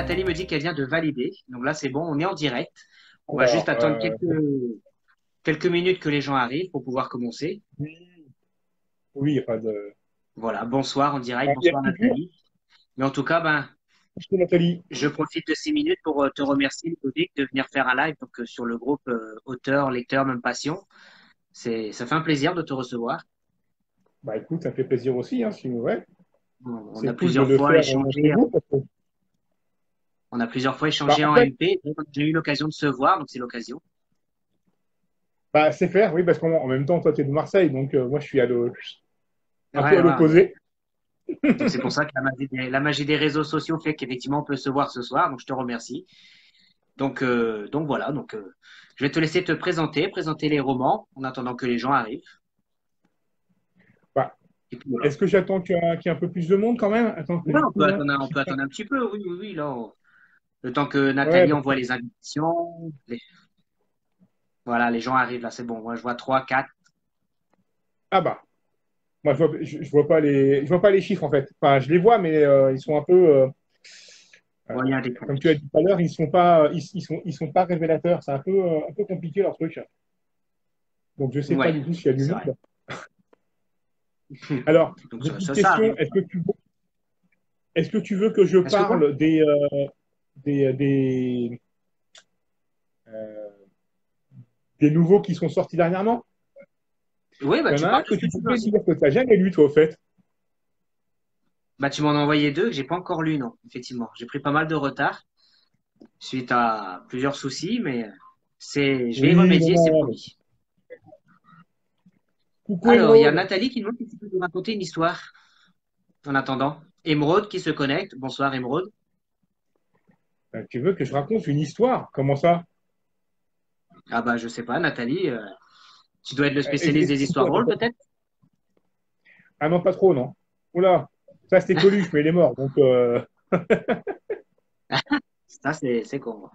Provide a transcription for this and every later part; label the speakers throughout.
Speaker 1: Nathalie me dit qu'elle vient de valider. Donc là, c'est bon, on est en direct. On va juste
Speaker 2: Alors,
Speaker 1: attendre quelques minutes que les gens arrivent pour pouvoir commencer.
Speaker 2: oui, oui, il n'y a pas de.
Speaker 1: Voilà, bonsoir en direct,
Speaker 2: Alors, il y a
Speaker 1: bonsoir
Speaker 2: toujours,
Speaker 1: Nathalie. Mais en tout cas, ben,
Speaker 2: je Nathalie.
Speaker 1: je profite de ces minutes pour te remercier, Ludovic, de venir faire un live donc, sur le groupe auteur, lecteur, même passion. Ça fait un plaisir de te recevoir.
Speaker 2: Bah écoute, ça fait plaisir aussi, hein, si, ouais.
Speaker 1: On a
Speaker 2: C'est cool de
Speaker 1: plusieurs
Speaker 2: le
Speaker 1: fois
Speaker 2: faire entre
Speaker 1: échangé,
Speaker 2: vous. Parce que,
Speaker 1: on a plusieurs fois
Speaker 2: bah,
Speaker 1: échangé
Speaker 2: en
Speaker 1: en
Speaker 2: fait,
Speaker 1: MP. J'ai eu l'occasion de se voir, donc c'est l'occasion.
Speaker 2: bah, c'est faire, oui, parce qu'en même temps, toi, tu es de Marseille, donc moi, je suis un peu
Speaker 1: Ouais,
Speaker 2: à
Speaker 1: ouais, on est.
Speaker 2: l'opposé.
Speaker 1: Donc c'est pour ça que la magie des réseaux sociaux fait qu'effectivement on peut se voir ce soir. Donc je te remercie. Donc voilà. Je vais te laisser te présenter les romans en attendant que les gens arrivent.
Speaker 2: Bah,
Speaker 1: Et puis voilà.
Speaker 2: est-ce que j'attends qu'il y ait un peu plus de monde quand même? Attends que
Speaker 1: Ouais,
Speaker 2: du coup, là.
Speaker 1: on peut attendre un petit peu. Oui, oui, oui. Là, le temps que
Speaker 2: Ouais,
Speaker 1: Nathalie envoie les invitations. Voilà, les gens arrivent là. C'est bon. Moi je vois trois, quatre.
Speaker 2: ah bah, moi, je vois pas les chiffres en fait. Enfin, je les vois, mais ils sont un peu,
Speaker 1: Bon, il y a un
Speaker 2: comme tu as
Speaker 1: décalage.
Speaker 2: dit tout à l'heure, ils sont pas révélateurs. C'est un peu compliqué leur truc. Donc, je sais pas
Speaker 1: Ouais,
Speaker 2: du tout s'il y a du
Speaker 1: c'est vrai.
Speaker 2: monde. Alors,
Speaker 1: Donc
Speaker 2: j'ai une petite
Speaker 1: ça
Speaker 2: question.
Speaker 1: arrive.
Speaker 2: Est-ce que tu veux que je
Speaker 1: Est-ce que quoi?
Speaker 2: parle des, des, euh, des nouveaux qui sont sortis dernièrement?
Speaker 1: Oui, bah
Speaker 2: Il y en
Speaker 1: tu
Speaker 2: a
Speaker 1: parles
Speaker 2: un
Speaker 1: de
Speaker 2: que
Speaker 1: ce que
Speaker 2: tu
Speaker 1: tu veux
Speaker 2: pourrais
Speaker 1: aussi.
Speaker 2: dire que tu n'as jamais lu, toi, au fait.
Speaker 1: Bah tu m'en as envoyé deux que j'ai pas encore lu, non. Effectivement, j'ai pris pas mal de retard suite à plusieurs soucis, mais je vais y
Speaker 2: Oui, non,
Speaker 1: remédier, c'est
Speaker 2: non.
Speaker 1: promis.
Speaker 2: Coucou
Speaker 1: Alors, il y a
Speaker 2: Émeraude.
Speaker 1: Nathalie qui demande si tu peux nous raconter une histoire en attendant. Émeraude qui se connecte. Bonsoir Émeraude.
Speaker 2: Tu veux que je raconte une histoire? Comment ça?
Speaker 1: Ah bah je sais pas, Nathalie, tu dois être le spécialiste des histoires
Speaker 2: Explique-moi.
Speaker 1: drôles peut-être?
Speaker 2: Ah non, pas trop, non. Oula, ça c'était Coluche, mais il est mort. Donc,
Speaker 1: Ça c'est con.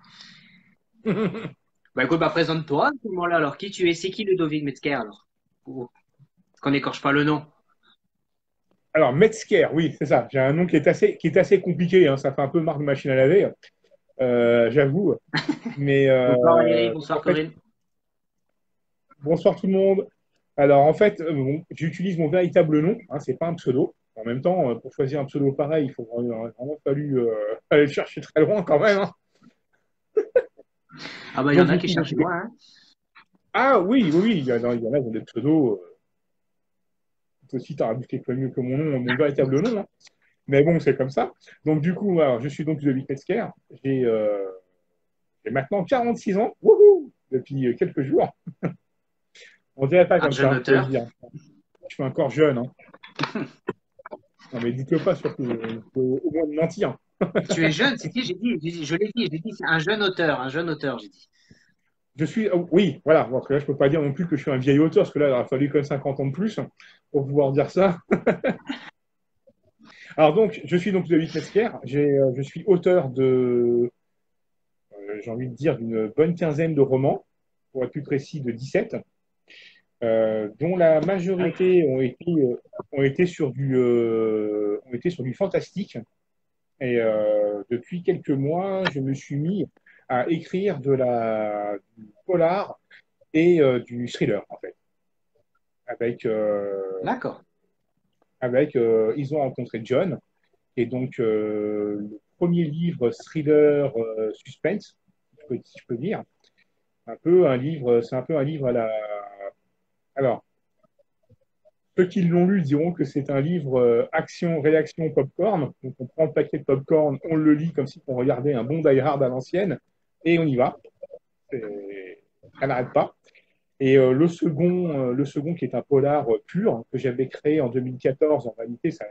Speaker 1: Bah écoute, bah présente-toi à ce moment-là. Alors qui tu es? C'est qui Ludovic Metzger alors? Pour qu'on n'écorche pas le nom.
Speaker 2: Alors, Metzger, oui, c'est ça. J'ai un nom qui est assez compliqué, hein. Ça fait un peu marque de machine à laver, j'avoue. Mais
Speaker 1: Bonsoir Valérie,
Speaker 2: donc, en
Speaker 1: bonsoir
Speaker 2: fait,
Speaker 1: Corinne.
Speaker 2: bonsoir tout le monde. Alors, en fait, bon, j'utilise mon véritable nom, hein, c'est pas un pseudo. En même temps, pour choisir un pseudo pareil, il faut vraiment fallu aller le chercher très loin quand même, hein.
Speaker 1: Ah bah il y
Speaker 2: Donc,
Speaker 1: en a
Speaker 2: du
Speaker 1: qui
Speaker 2: coup,
Speaker 1: cherchent loin, hein.
Speaker 2: ah oui, oui, oui, il y en a qui ont des pseudos. Aussi, tu as rajouté mieux que mon nom, mon véritable nom, hein. Mais bon, c'est comme ça. Donc, du coup, alors, je suis donc Ludovic Metzger. J'ai j'ai maintenant 46 ans, wouhou, depuis quelques jours. On dirait pas
Speaker 1: Un
Speaker 2: comme
Speaker 1: jeune
Speaker 2: ça, faut le
Speaker 1: auteur.
Speaker 2: dire. Je suis encore jeune, hein. Non, mais dites-le pas, surtout. Il faut au moins me mentir.
Speaker 1: Tu es jeune, c'est qui? Je l'ai dit, j'ai dit, c'est un jeune auteur, j'ai dit.
Speaker 2: Je suis, oui, voilà. Bon, parce que là, je peux pas dire non plus que je suis un vieil auteur, parce que là, il aurait fallu quand même 50 ans de plus pour pouvoir dire ça. Alors donc, je suis donc Ludovic Metzger. Je suis auteur j'ai envie de dire, d'une bonne quinzaine de romans, pour être plus précis, de 17, dont la majorité ont été sur du fantastique. Et depuis quelques mois, je me suis mis à écrire du polar et du thriller, en fait. Avec,
Speaker 1: D'accord.
Speaker 2: Ils ont rencontré John, et donc le premier livre thriller suspense, si je peux dire, c'est un peu un livre à la. Alors, ceux qui l'ont lu diront que c'est un livre action, réaction, popcorn. Donc, on prend le paquet de popcorn, on le lit comme si on regardait un bon Die Hard à l'ancienne, et on y va. Ça n'arrête pas. Et le second qui est un polar pur, que j'avais créé en 2014, en réalité, c'est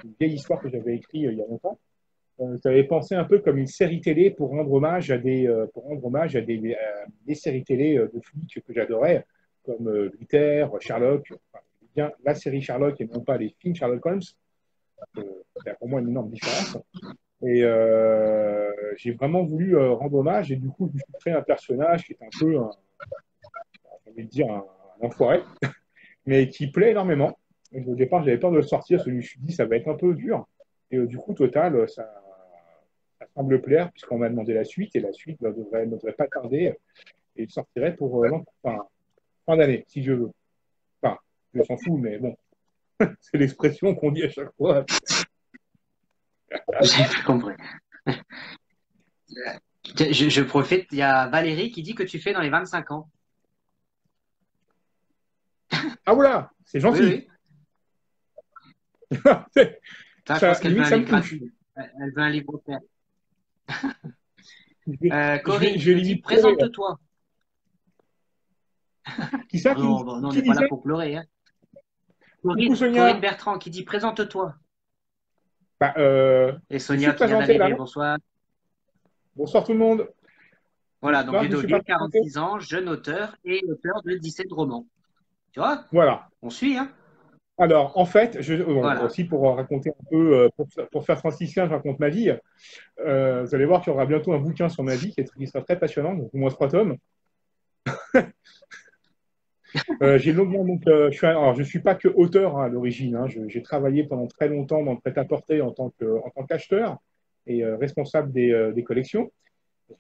Speaker 2: une vieille histoire que j'avais écrite il y a longtemps. J'avais pensé un peu comme une série télé pour rendre hommage à des séries télé de flics que j'adorais, comme Luther, Sherlock, enfin, bien la série Sherlock et non pas les films Sherlock Holmes. C'est pour moi une énorme différence. Et j'ai vraiment voulu rendre hommage et du coup, je me suis créé un personnage qui est un peu, j'ai envie de dire, un enfoiré, mais qui plaît énormément. Et au départ, j'avais peur de le sortir, parce que je me suis dit, ça va être un peu dur. Et du coup, au total, ça semble plaire, puisqu'on m'a demandé la suite, et la suite ne devrait pas tarder, et il sortirait pour fin d'année, si je veux. Enfin, je s'en fous, mais bon, c'est l'expression qu'on dit à chaque fois.
Speaker 1: J'ai pas compris. Je profite, il y a Valérie qui dit que tu fais dans les 25 ans.
Speaker 2: Ah voilà, c'est
Speaker 1: Oui,
Speaker 2: gentil.
Speaker 1: oui. Ça, je pense
Speaker 2: Ça,
Speaker 1: qu'elle veut
Speaker 2: limite,
Speaker 1: un
Speaker 2: ça me
Speaker 1: livre
Speaker 2: touche.
Speaker 1: gratuit. Elle veut un livre offert.
Speaker 2: Je
Speaker 1: Corinne qui
Speaker 2: vais
Speaker 1: nous dit
Speaker 2: limite pleurer.
Speaker 1: présente-toi.
Speaker 2: Qui ça
Speaker 1: Oh non, bon, non, on
Speaker 2: qui
Speaker 1: n'est pas là
Speaker 2: disait?
Speaker 1: pour pleurer, hein.
Speaker 2: Coucou
Speaker 1: Corinne
Speaker 2: Sonia.
Speaker 1: Bertrand qui dit présente-toi.
Speaker 2: Bah,
Speaker 1: Et
Speaker 2: je suis
Speaker 1: Sonia qui vient
Speaker 2: présenté là,
Speaker 1: d'arriver,
Speaker 2: non?
Speaker 1: bonsoir.
Speaker 2: Bonsoir tout le monde.
Speaker 1: Voilà, donc
Speaker 2: Non, je ne me suis pas
Speaker 1: Ludovic,
Speaker 2: présenté.
Speaker 1: 46 ans, jeune auteur et auteur de 17 romans. Tu vois,
Speaker 2: Voilà.
Speaker 1: on suit, hein.
Speaker 2: Alors, en fait, bon,
Speaker 1: Voilà.
Speaker 2: aussi pour raconter un peu, pour faire franciscain, je raconte ma vie. Vous allez voir qu'il y aura bientôt un bouquin sur ma vie qui sera très passionnant, donc au moins 3 tomes. J'ai longuement, donc, alors, je suis pas que auteur hein, à l'origine. Hein. J'ai travaillé pendant très longtemps dans le prêt-à-porter en tant qu'acheteur et responsable des collections.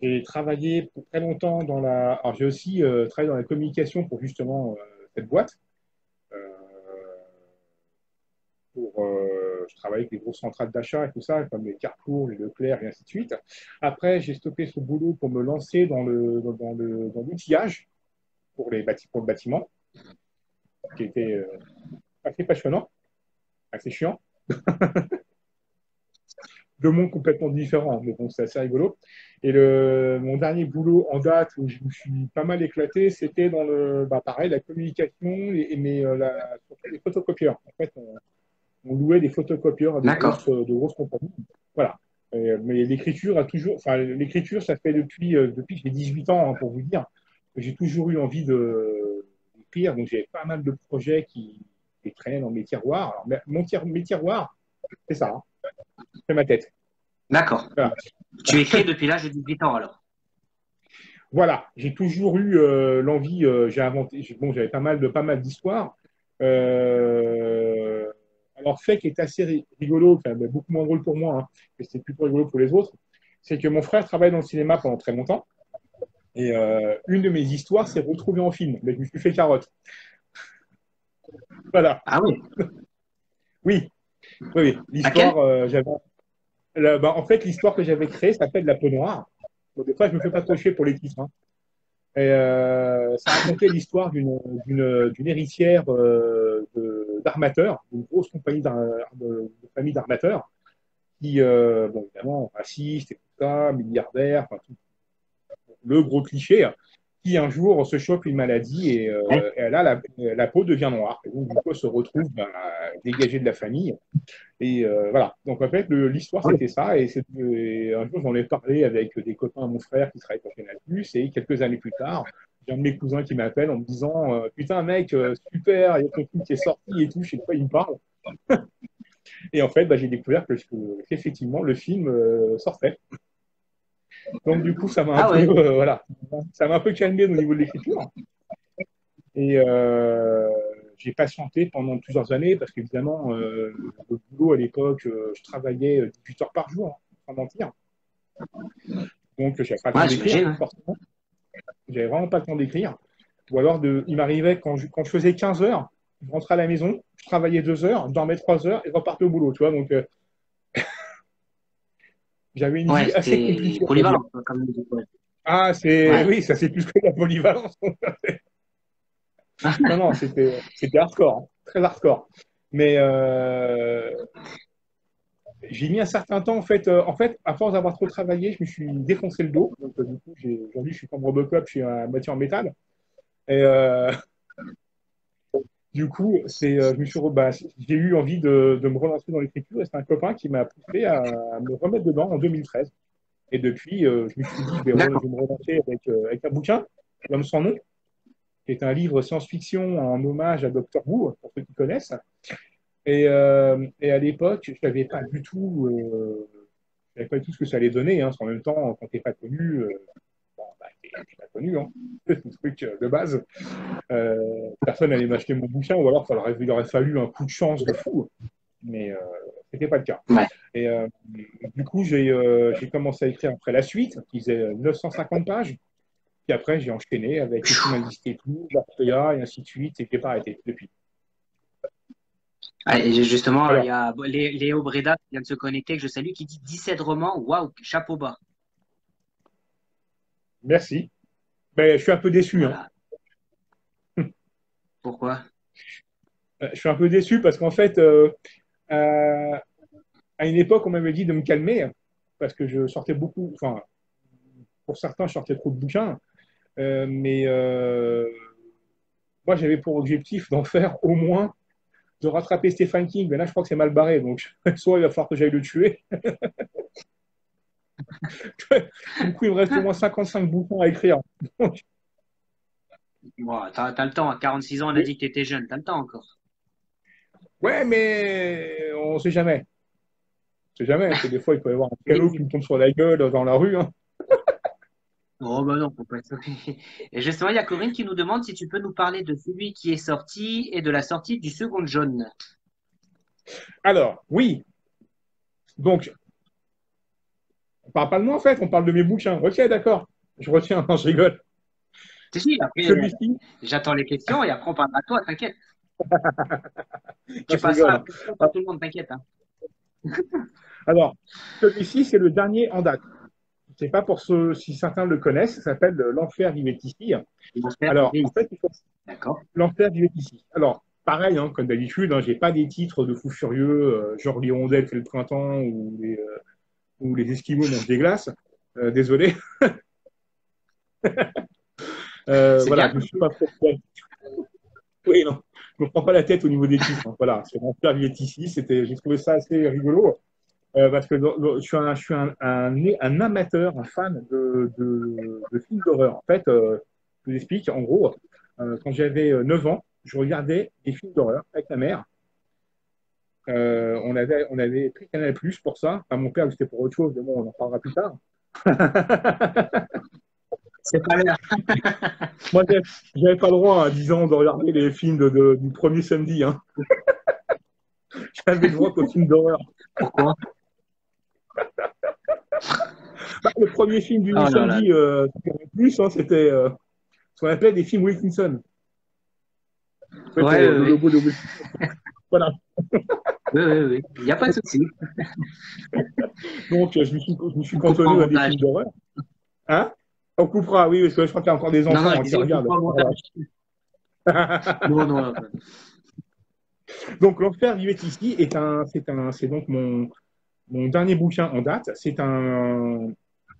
Speaker 2: J'ai travaillé pour très longtemps Alors, j'ai aussi travaillé dans la communication pour justement cette boîte. Euh, je travaille avec des grosses centrales d'achat et tout ça, comme les Carrefour, les Leclerc et ainsi de suite. Après, j'ai stoppé ce boulot pour me lancer dans l'outillage pour le bâtiment, qui était assez passionnant, assez chiant. Deux mondes complètement différents, mais bon, c'est assez rigolo. Et mon dernier boulot en date où je me suis pas mal éclaté, c'était dans pareil, la communication, mais surtout les photocopieurs. En fait, on louait des photocopieurs à
Speaker 1: D'accord.
Speaker 2: de grosses compagnies. Voilà. Mais l'écriture l'écriture, ça fait depuis que j'ai 18 ans, hein, pour vous dire, que j'ai toujours eu envie d'écrire. Donc, j'ai pas mal de projets qui traînent dans mes tiroirs. Alors, mes tiroirs, c'est ça, hein, c'est ma tête.
Speaker 1: D'accord.
Speaker 2: Voilà.
Speaker 1: Tu écris depuis l'âge de 18 ans, alors.
Speaker 2: Voilà, j'ai toujours eu l'envie, j'ai inventé, bon, j'avais pas mal d'histoires. Alors, fait qui est assez rigolo, enfin, mais beaucoup moins drôle pour moi, hein, mais c'était plutôt rigolo pour les autres, c'est que mon frère travaille dans le cinéma pendant très longtemps, et une de mes histoires s'est retrouvée en film, mais je me suis fait carotte. Voilà,
Speaker 1: Ah oui.
Speaker 2: oui, oui, oui.
Speaker 1: Laquelle?
Speaker 2: L'histoire, en fait, l'histoire que j'avais créée s'appelle La peau noire. Donc, des fois, je me fais pas trop chier pour les titres, hein. Et ça racontait l'histoire d'une héritière d'armateurs, d'une grosse compagnie de famille d'armateurs, qui, bon, évidemment, raciste et tout ça, milliardaire, enfin, le gros cliché, qui un jour se chope une maladie et elle a la peau devient noire. Et donc, du coup, elle se retrouve dégagée de la famille. Et voilà. Donc, en fait, l'histoire, c'était ça. Et un jour, j'en ai parlé avec des copains de mon frère qui travaillent pour Canal+. Et quelques années plus tard, j'ai un de mes cousins qui m'appelle en me disant putain, mec, super, il y a ton film qui est sorti et tout. Je sais pas, il me parle. Et en fait, j'ai découvert qu'effectivement, le film sortait. Donc, du coup, ça m'a un
Speaker 1: Ah
Speaker 2: peu,
Speaker 1: ouais.
Speaker 2: voilà, ça m'a un peu calmé au niveau de l'écriture. Et j'ai patienté pendant plusieurs années parce qu'évidemment, le boulot à l'époque, je travaillais 18 heures par jour, hein, sans mentir. Donc, j'avais pas le temps
Speaker 1: Ouais,
Speaker 2: d'écrire,
Speaker 1: j'imagine, hein.
Speaker 2: forcément. J'avais vraiment pas le temps d'écrire. Ou alors, il m'arrivait quand je faisais 15 heures, je rentrais à la maison, je travaillais 2 heures, je dormais 3 heures et je repartais au boulot, tu vois. Donc, j'avais une
Speaker 1: Ouais,
Speaker 2: vie assez
Speaker 1: c'était
Speaker 2: compliquée, on va dire.
Speaker 1: polyvalent, quoi, comme musique, ouais.
Speaker 2: Ah,
Speaker 1: Ouais.
Speaker 2: oui, ça c'est plus que la polyvalence. Non, non, c'était hardcore, hein, très hardcore. Mais j'ai mis un certain temps, en fait, à force d'avoir trop travaillé, je me suis défoncé le dos. Donc, du coup, aujourd'hui, je suis comme Robocop, je suis à moitié en métal. Et du coup, j'ai eu envie de me relancer dans l'écriture. Et c'est un copain qui m'a poussé à me remettre dedans en 2013. Et depuis, je me suis dit, je
Speaker 1: D'accord.
Speaker 2: vais me relancer avec un bouquin, L'homme sans nom, qui est un livre science-fiction en hommage à Doctor Who, pour ceux qui connaissent. Et à l'époque, je savais pas du tout ce que ça allait donner. Hein, parce qu'en même temps, quand t'es pas connu, bon, t'es pas connu. Hein. C'est le truc de base. Personne n'allait m'acheter mon bouquin, ou alors il aurait fallu un coup de chance de fou. Mais n'était pas le cas.
Speaker 1: Ouais.
Speaker 2: Et du coup, j'ai commencé à écrire après la suite, qui faisait 950 pages. Puis après, j'ai enchaîné avec les films indiqués et tout, l'Orpea, et ainsi de suite, et je n'ai pas arrêté depuis.
Speaker 1: Ah, et justement, il y
Speaker 2: Alors,
Speaker 1: a Léo Breda qui vient de se connecter, que je salue, qui dit 17 romans. Waouh, chapeau bas.
Speaker 2: merci. Mais je suis un peu déçu, hein.
Speaker 1: Voilà. Pourquoi?
Speaker 2: Je suis un peu déçu parce qu'en fait, euh, à une époque, on m'avait dit de me calmer parce que je sortais beaucoup, enfin, pour certains, je sortais trop de bouquins. Mais moi, j'avais pour objectif d'en faire au moins de rattraper Stephen King. Mais là, je crois que c'est mal barré. Donc, soit il va falloir que j'aille le tuer. Du coup, il me reste au moins 55 bouquins à écrire. Donc,
Speaker 1: Bon, t'as le temps. À 46 ans, on a
Speaker 2: oui.
Speaker 1: dit que t'étais jeune. T'as le temps encore.
Speaker 2: Ouais, mais on ne sait jamais. On sait jamais. C'est des fois, il peut y avoir un
Speaker 1: Oui,
Speaker 2: canot qui
Speaker 1: oui.
Speaker 2: me tombe sur la gueule dans la rue, hein.
Speaker 1: Oh, bah non, faut pas être... Et justement, il y a Corinne qui nous demande si tu peux nous parler de celui qui est sorti et de la sortie du second jaune.
Speaker 2: Alors, oui. Donc, on parle pas de moi, en fait. On parle de mes bouquins. Ok, d'accord. Je retiens. Non, je rigole.
Speaker 1: Si, si, après,
Speaker 2: Celui-ci,
Speaker 1: j'attends les questions et après on parlera de toi, t'inquiète.
Speaker 2: non,
Speaker 1: Tu
Speaker 2: je rigole,
Speaker 1: passeras la
Speaker 2: hein.
Speaker 1: question pour tout le monde, t'inquiète. Hein.
Speaker 2: Alors, celui-ci, c'est le dernier en date. C'est pas pour ceux, si certains le connaissent, ça s'appelle L'Enfer vivait ici.
Speaker 1: Ils vont se faire
Speaker 2: Alors,
Speaker 1: aider
Speaker 2: en
Speaker 1: ici.
Speaker 2: fait,
Speaker 1: D'accord.
Speaker 2: L'Enfer vivait ici. Alors, pareil, hein, comme d'habitude, hein, j'ai pas des titres de fous furieux, genre l'hirondelle fait le printemps ou les Esquimaux mangent des glaces. Désolé.
Speaker 1: C'est
Speaker 2: Voilà,
Speaker 1: bien.
Speaker 2: je ne suis pas trop. Oui, non, je ne me prends pas la tête au niveau des titres, hein. Voilà, c'est L'Enfer vivait ici. J'ai trouvé ça assez rigolo. Parce que je suis un amateur, un fan de films d'horreur. En fait, je vous explique, en gros, quand j'avais 9 ans, je regardais des films d'horreur avec ma mère. On avait pris Canal Plus pour ça. Enfin, mon père, c'était pour autre chose, mais bon, on en parlera plus tard.
Speaker 1: C'est pas l'air.
Speaker 2: Moi, j'avais pas le droit à 10 ans de regarder les films du premier samedi, hein. J'avais le droit qu'aux films d'horreur.
Speaker 1: Pourquoi?
Speaker 2: Bah, le premier film du
Speaker 1: Oh là là.
Speaker 2: samedi, sur Canal Plus, hein, c'était ce qu'on appelait des films Wilkinson. En fait,
Speaker 1: Ouais,
Speaker 2: le
Speaker 1: oui,
Speaker 2: logo de Wilkinson. Voilà.
Speaker 1: oui, oui, oui. Il n'y a pas de souci.
Speaker 2: Donc, je me suis
Speaker 1: On comprend
Speaker 2: cantonné
Speaker 1: au
Speaker 2: à des
Speaker 1: montage.
Speaker 2: films d'horreur. Hein? On coupera, oui, parce que je crois qu'il y a encore des
Speaker 1: Non, non,
Speaker 2: enfants,
Speaker 1: je
Speaker 2: hein, qui
Speaker 1: disais, on
Speaker 2: regardent.
Speaker 1: comprend au
Speaker 2: Voilà.
Speaker 1: montage. Non, non.
Speaker 2: Donc, L'Enfer vivait ici c'est donc mon dernier bouquin en date. C'est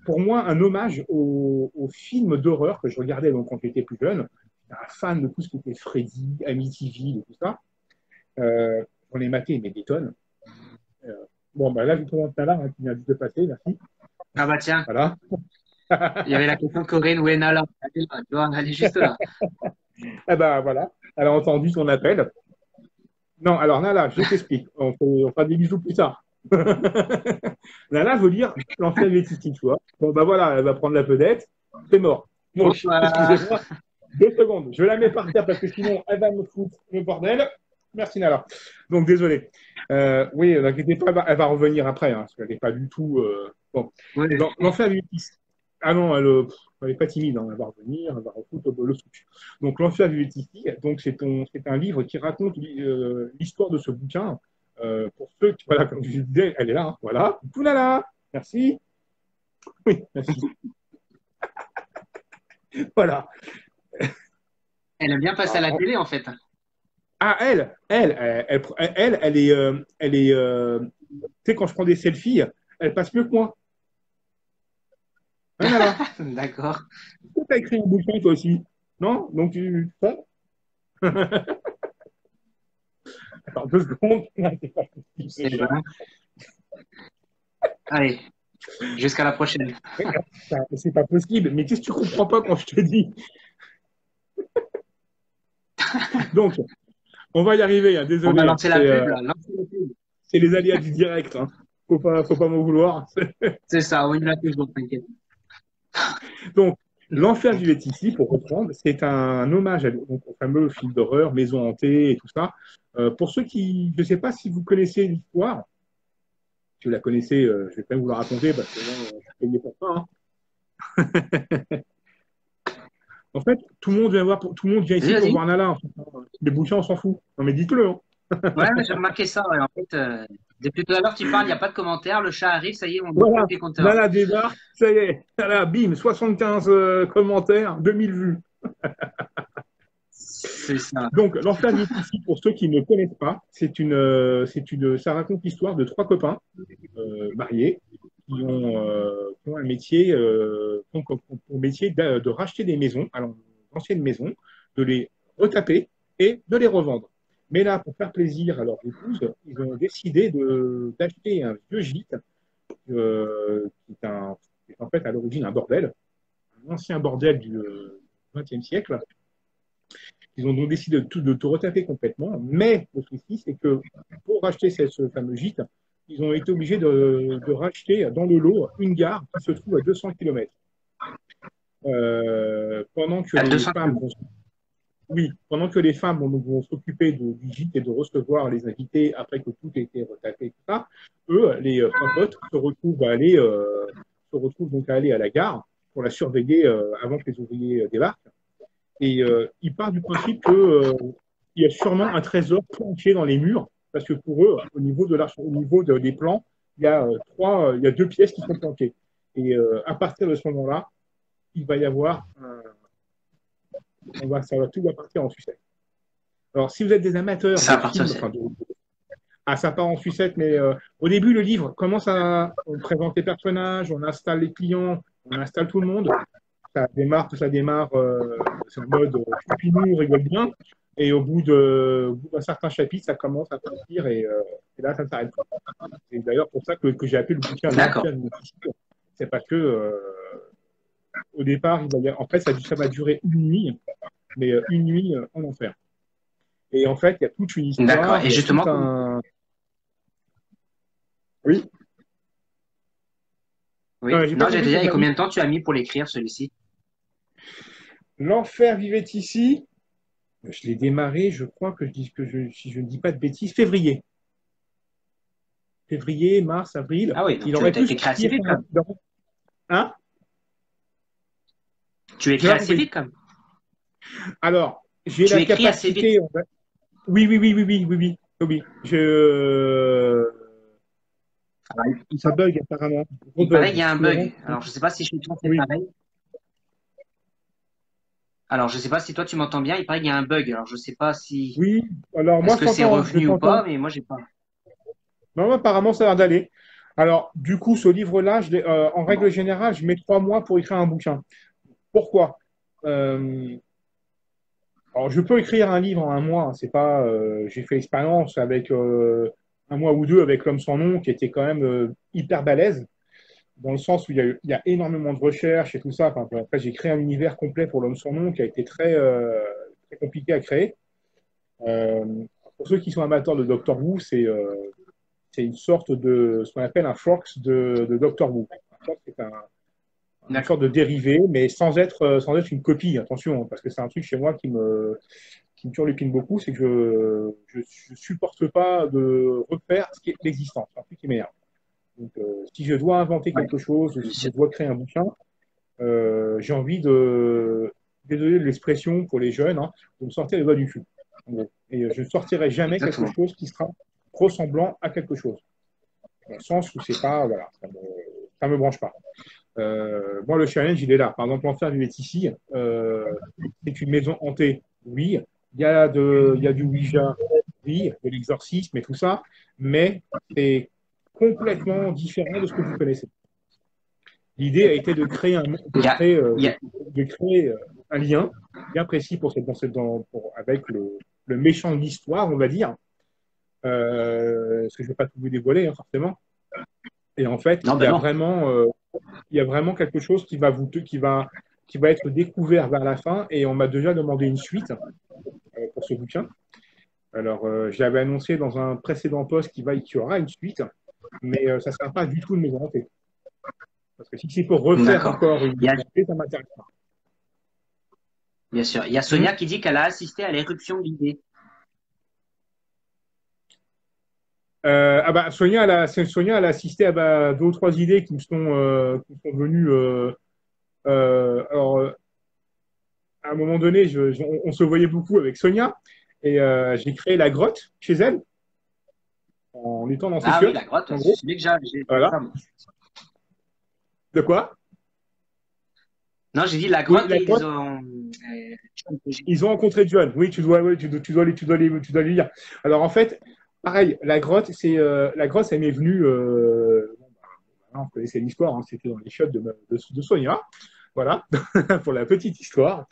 Speaker 2: pour moi un hommage aux films d'horreur que je regardais donc, quand j'étais plus jeune. J'étais un fan de tout ce qui était Freddy, Amityville et tout ça. J'en ai maté, mais des tonnes. Euh, bon, bah là, je vous présente Nala, hein, qui vient juste de passer, merci.
Speaker 1: Ah bah tiens,
Speaker 2: Voilà.
Speaker 1: il y avait la question de Corinne, où est Nala? Elle est là, tu vois, elle est juste là.
Speaker 2: Eh ben voilà, elle a entendu ton appel. Non, alors Nala, je t'explique. On fera des bisous plus tard. Nala veut lire L'Enfer Laetitia, tu vois. Bon, bah voilà, elle va prendre la vedette. C'est mort.
Speaker 1: Oh,
Speaker 2: Donc, excusez-moi, 2 secondes. Je la mets par terre parce que sinon, elle va me foutre le bordel. Merci Nala. Donc, désolé. Oui, n'inquiétez pas, elle va revenir après, hein, parce qu'elle n'est pas du tout. Bon.
Speaker 1: ouais.
Speaker 2: L'Enfer Laetitia. Ah non, elle n'est pas timide, hein, elle va revenir, elle va refoutre le souci. Donc, L'Enfer du ici, donc c'est un livre qui raconte l'histoire de ce bouquin. Pour ceux qui, voilà, comme je disais, elle est là, hein, voilà. Poulala, merci. Oui, merci. Voilà.
Speaker 1: Elle aime bien passer à la télé, en fait.
Speaker 2: Ah, elle est, tu sais, quand je prends des selfies, elle passe mieux que moi. Hein, là.
Speaker 1: D'accord.
Speaker 2: Tu as écrit un bouquin, toi aussi. Non? Donc, tu fais. Attends, 2 secondes. C'est pas possible, ce
Speaker 1: Eh
Speaker 2: chat.
Speaker 1: ben, allez, jusqu'à la prochaine.
Speaker 2: C'est pas possible. Mais qu'est-ce que tu comprends pas quand je te dis? Donc, on va y arriver, hein,
Speaker 1: On va
Speaker 2: désolé, hein.
Speaker 1: lancer la pub, là. Lancer la pub.
Speaker 2: C'est les aléas du direct, hein. Faut pas m'en vouloir.
Speaker 1: C'est ça, on y va toujours, t'inquiète.
Speaker 2: Donc, L'Enfer du ici, pour reprendre, c'est un hommage donc, au fameux film d'horreur, Maison hantée et tout ça. Pour ceux qui, je ne sais pas si vous connaissez l'histoire, Si vous la connaissez, je ne vais pas vous la raconter parce que là, je suis payé pour ça. Hein. En fait, tout le monde vient voir, tout le monde vient
Speaker 1: Vas-y,
Speaker 2: ici pour
Speaker 1: vas-y.
Speaker 2: voir Nala. En fait. Les bouquins, on s'en fout. Non, mais dites-le. Hein.
Speaker 1: Ouais, j'ai remarqué ça. Ouais. En fait, depuis tout à l'heure, tu parles, il n'y a pas de commentaires. Le chat arrive, ça y est, on
Speaker 2: Voilà,
Speaker 1: augmente les compteurs.
Speaker 2: Nala débarque, ça y est. Nala, bim, 75 commentaires, 2000 vues.
Speaker 1: C'est ça.
Speaker 2: Donc, l'Enfer vit ici, pour ceux qui ne connaissent pas, ça raconte l'histoire de trois copains mariés qui ont un métier, pour métier de racheter des maisons, alors d'anciennes maisons, de les retaper et de les revendre. Mais là, pour faire plaisir à leur épouse, ils ont décidé d'acheter un vieux gîte qui est en fait à l'origine un bordel, un ancien bordel du XXe siècle. Ils ont donc décidé de tout retaper complètement. Mais le souci, c'est que pour racheter ce fameux gîte, ils ont été obligés de racheter dans le lot une gare qui se trouve à 200 km. Pendant que
Speaker 1: À
Speaker 2: les
Speaker 1: 200
Speaker 2: femmes
Speaker 1: km.
Speaker 2: oui, pendant que les femmes vont s'occuper du gîte et de recevoir les invités après que tout ait été retapé et tout ça, eux, les trois potes, se retrouvent donc à aller à la gare pour la surveiller avant que les ouvriers débarquent. Et ils partent du principe qu'il y a sûrement un trésor planché dans les murs, parce que pour eux, au niveau des plans, il y a deux pièces qui sont planquées. Et à partir de ce moment-là, il va y avoir tout va partir en sucette. Alors, si vous êtes des amateurs
Speaker 1: Ça
Speaker 2: de
Speaker 1: à partir
Speaker 2: films,
Speaker 1: de
Speaker 2: ça part en sucette, mais au début, le livre commence on présente les personnages, on installe les clients, on installe tout le monde. Ça démarre, c'est en mode chupinou, on rigole bien. Et au bout d'un certain chapitre, ça commence à partir et là, ça ne s'arrête plus. C'est d'ailleurs pour ça que j'ai appelé le bouquin
Speaker 1: D'accord.
Speaker 2: L'Enfer du Mexique. C'est parce que au départ, en fait, ça va durer une nuit, mais une nuit en enfer. Et en fait, il y a toute une
Speaker 1: D'accord.
Speaker 2: histoire,
Speaker 1: Et
Speaker 2: il y a tout
Speaker 1: justement,
Speaker 2: un. Oui.
Speaker 1: oui.
Speaker 2: J'ai pas
Speaker 1: Non, j'allais
Speaker 2: compris
Speaker 1: te
Speaker 2: ce que
Speaker 1: dire,
Speaker 2: tu
Speaker 1: et
Speaker 2: m'as dit.
Speaker 1: combien de temps tu as mis pour l'écrire, celui-ci?
Speaker 2: L'enfer vivait ici. Je l'ai démarré, je crois si je ne dis pas de bêtises, février. Février, mars, avril.
Speaker 1: Ah oui, donc
Speaker 2: Il
Speaker 1: tu
Speaker 2: aurait pu
Speaker 1: as écrit assez
Speaker 2: sortir.
Speaker 1: vite, quand même.
Speaker 2: Hein?
Speaker 1: Tu
Speaker 2: J'ai
Speaker 1: écris
Speaker 2: pas
Speaker 1: assez
Speaker 2: compris.
Speaker 1: vite, quand même.
Speaker 2: Alors, j'ai
Speaker 1: Tu
Speaker 2: la
Speaker 1: écris assez vite.
Speaker 2: capacité. Oui, oui, oui, oui, oui, oui, oui, oui.
Speaker 1: Alors,
Speaker 2: Ça bug apparemment. Gros
Speaker 1: il paraît
Speaker 2: bug.
Speaker 1: qu'il y a un
Speaker 2: Je suis vraiment.
Speaker 1: bug. Alors, je ne sais pas si chez toi c'est
Speaker 2: Oui.
Speaker 1: pareil. Alors, je ne sais pas si toi tu m'entends bien. Il paraît qu'il y a un bug. Alors, je ne sais pas si
Speaker 2: Oui. Alors, moi,
Speaker 1: est-ce
Speaker 2: je
Speaker 1: que c'est
Speaker 2: t'entends. Hein, je
Speaker 1: revenu ou pas,
Speaker 2: t'entends.
Speaker 1: mais moi j'ai pas.
Speaker 2: Non, apparemment, ça a l'air d'aller. Alors, du coup, ce livre-là, en règle
Speaker 1: Bon.
Speaker 2: générale, je mets 3 mois pour écrire un bouquin. Pourquoi? Euh, Alors, je peux écrire un livre en un mois. C'est pas. J'ai fait l'expérience avec un mois ou deux avec L'Homme sans nom, qui était quand même hyper balèze, dans le sens où il y a énormément de recherches et tout ça. Enfin, après, j'ai créé un univers complet pour L'Homme sans nom qui a été très compliqué à créer. Euh, pour ceux qui sont amateurs de Doctor Who, c'est une sorte de ce qu'on appelle un Forks de Doctor Who. Un Forks, c'est une
Speaker 1: D'accord.
Speaker 2: sorte de dérivé, mais sans être une copie, attention, hein, parce que c'est un truc chez moi qui me turlupine beaucoup, c'est que je supporte pas de refaire ce qui est l'existant. C'est un truc qui m'énerve. Donc, si je dois inventer
Speaker 1: Ouais,
Speaker 2: quelque chose, ou
Speaker 1: bien
Speaker 2: si je
Speaker 1: sûr.
Speaker 2: dois créer un bouquin, j'ai envie désolé de l'expression pour les jeunes, hein, de me sortir les doigts du cul. En gros. Et je ne sortirai jamais quelque
Speaker 1: Exactement.
Speaker 2: chose qui sera ressemblant à quelque chose. Dans le sens où c'est pas, voilà, ça me branche pas. Moi, le challenge, il est là. Par exemple, l'enfer du ici, c'est une maison hantée, oui. Il y a du Ouija, oui, de l'exorcisme et tout ça, mais c'est complètement différent de ce que vous connaissez. L'idée a été
Speaker 1: Il y a, il y a-
Speaker 2: de créer un lien bien précis avec le méchant de l'histoire, on va dire. Parce que je ne vais pas tout vous dévoiler, hein, forcément. Et en fait,
Speaker 1: Non, ben non.
Speaker 2: il y a vraiment quelque chose qui va être découvert vers la fin. Et on m'a déjà demandé une suite pour ce bouquin. Alors, j'avais annoncé dans un précédent post qu'il y aura une suite, mais ça ne sera pas du tout une maison hantée. Parce que si c'est pour refaire
Speaker 1: D'accord.
Speaker 2: encore une
Speaker 1: Il y a,
Speaker 2: maison hantée, ça ne m'intéresse pas.
Speaker 1: bien sûr. Il y a
Speaker 2: Hmm.
Speaker 1: Sonia qui dit qu'elle a assisté à l'éruption de l'idée.
Speaker 2: Ah bah, Sonia, elle a assisté à deux ou trois idées qui me sont venues. Alors, à un moment donné, on se voyait beaucoup avec Sonia et j'ai créé la grotte chez elle en étant dans ses
Speaker 1: Ah oui,
Speaker 2: chiottes,
Speaker 1: la grotte,
Speaker 2: en
Speaker 1: c'est
Speaker 2: gros.
Speaker 1: celui que j'ai fait
Speaker 2: Voilà.
Speaker 1: ça, moi.
Speaker 2: De quoi?
Speaker 1: Non, j'ai dit la
Speaker 2: Oui,
Speaker 1: grotte
Speaker 2: la
Speaker 1: et ils
Speaker 2: grotte.
Speaker 1: ont.
Speaker 2: Ils ont rencontré John. Oui, ouais, tu dois les lire. Alors en fait, pareil, la grotte, ça m'est venu. Bon, vous connaissez l'histoire, hein, c'était dans les chiottes de Sonia. Voilà, pour la petite histoire.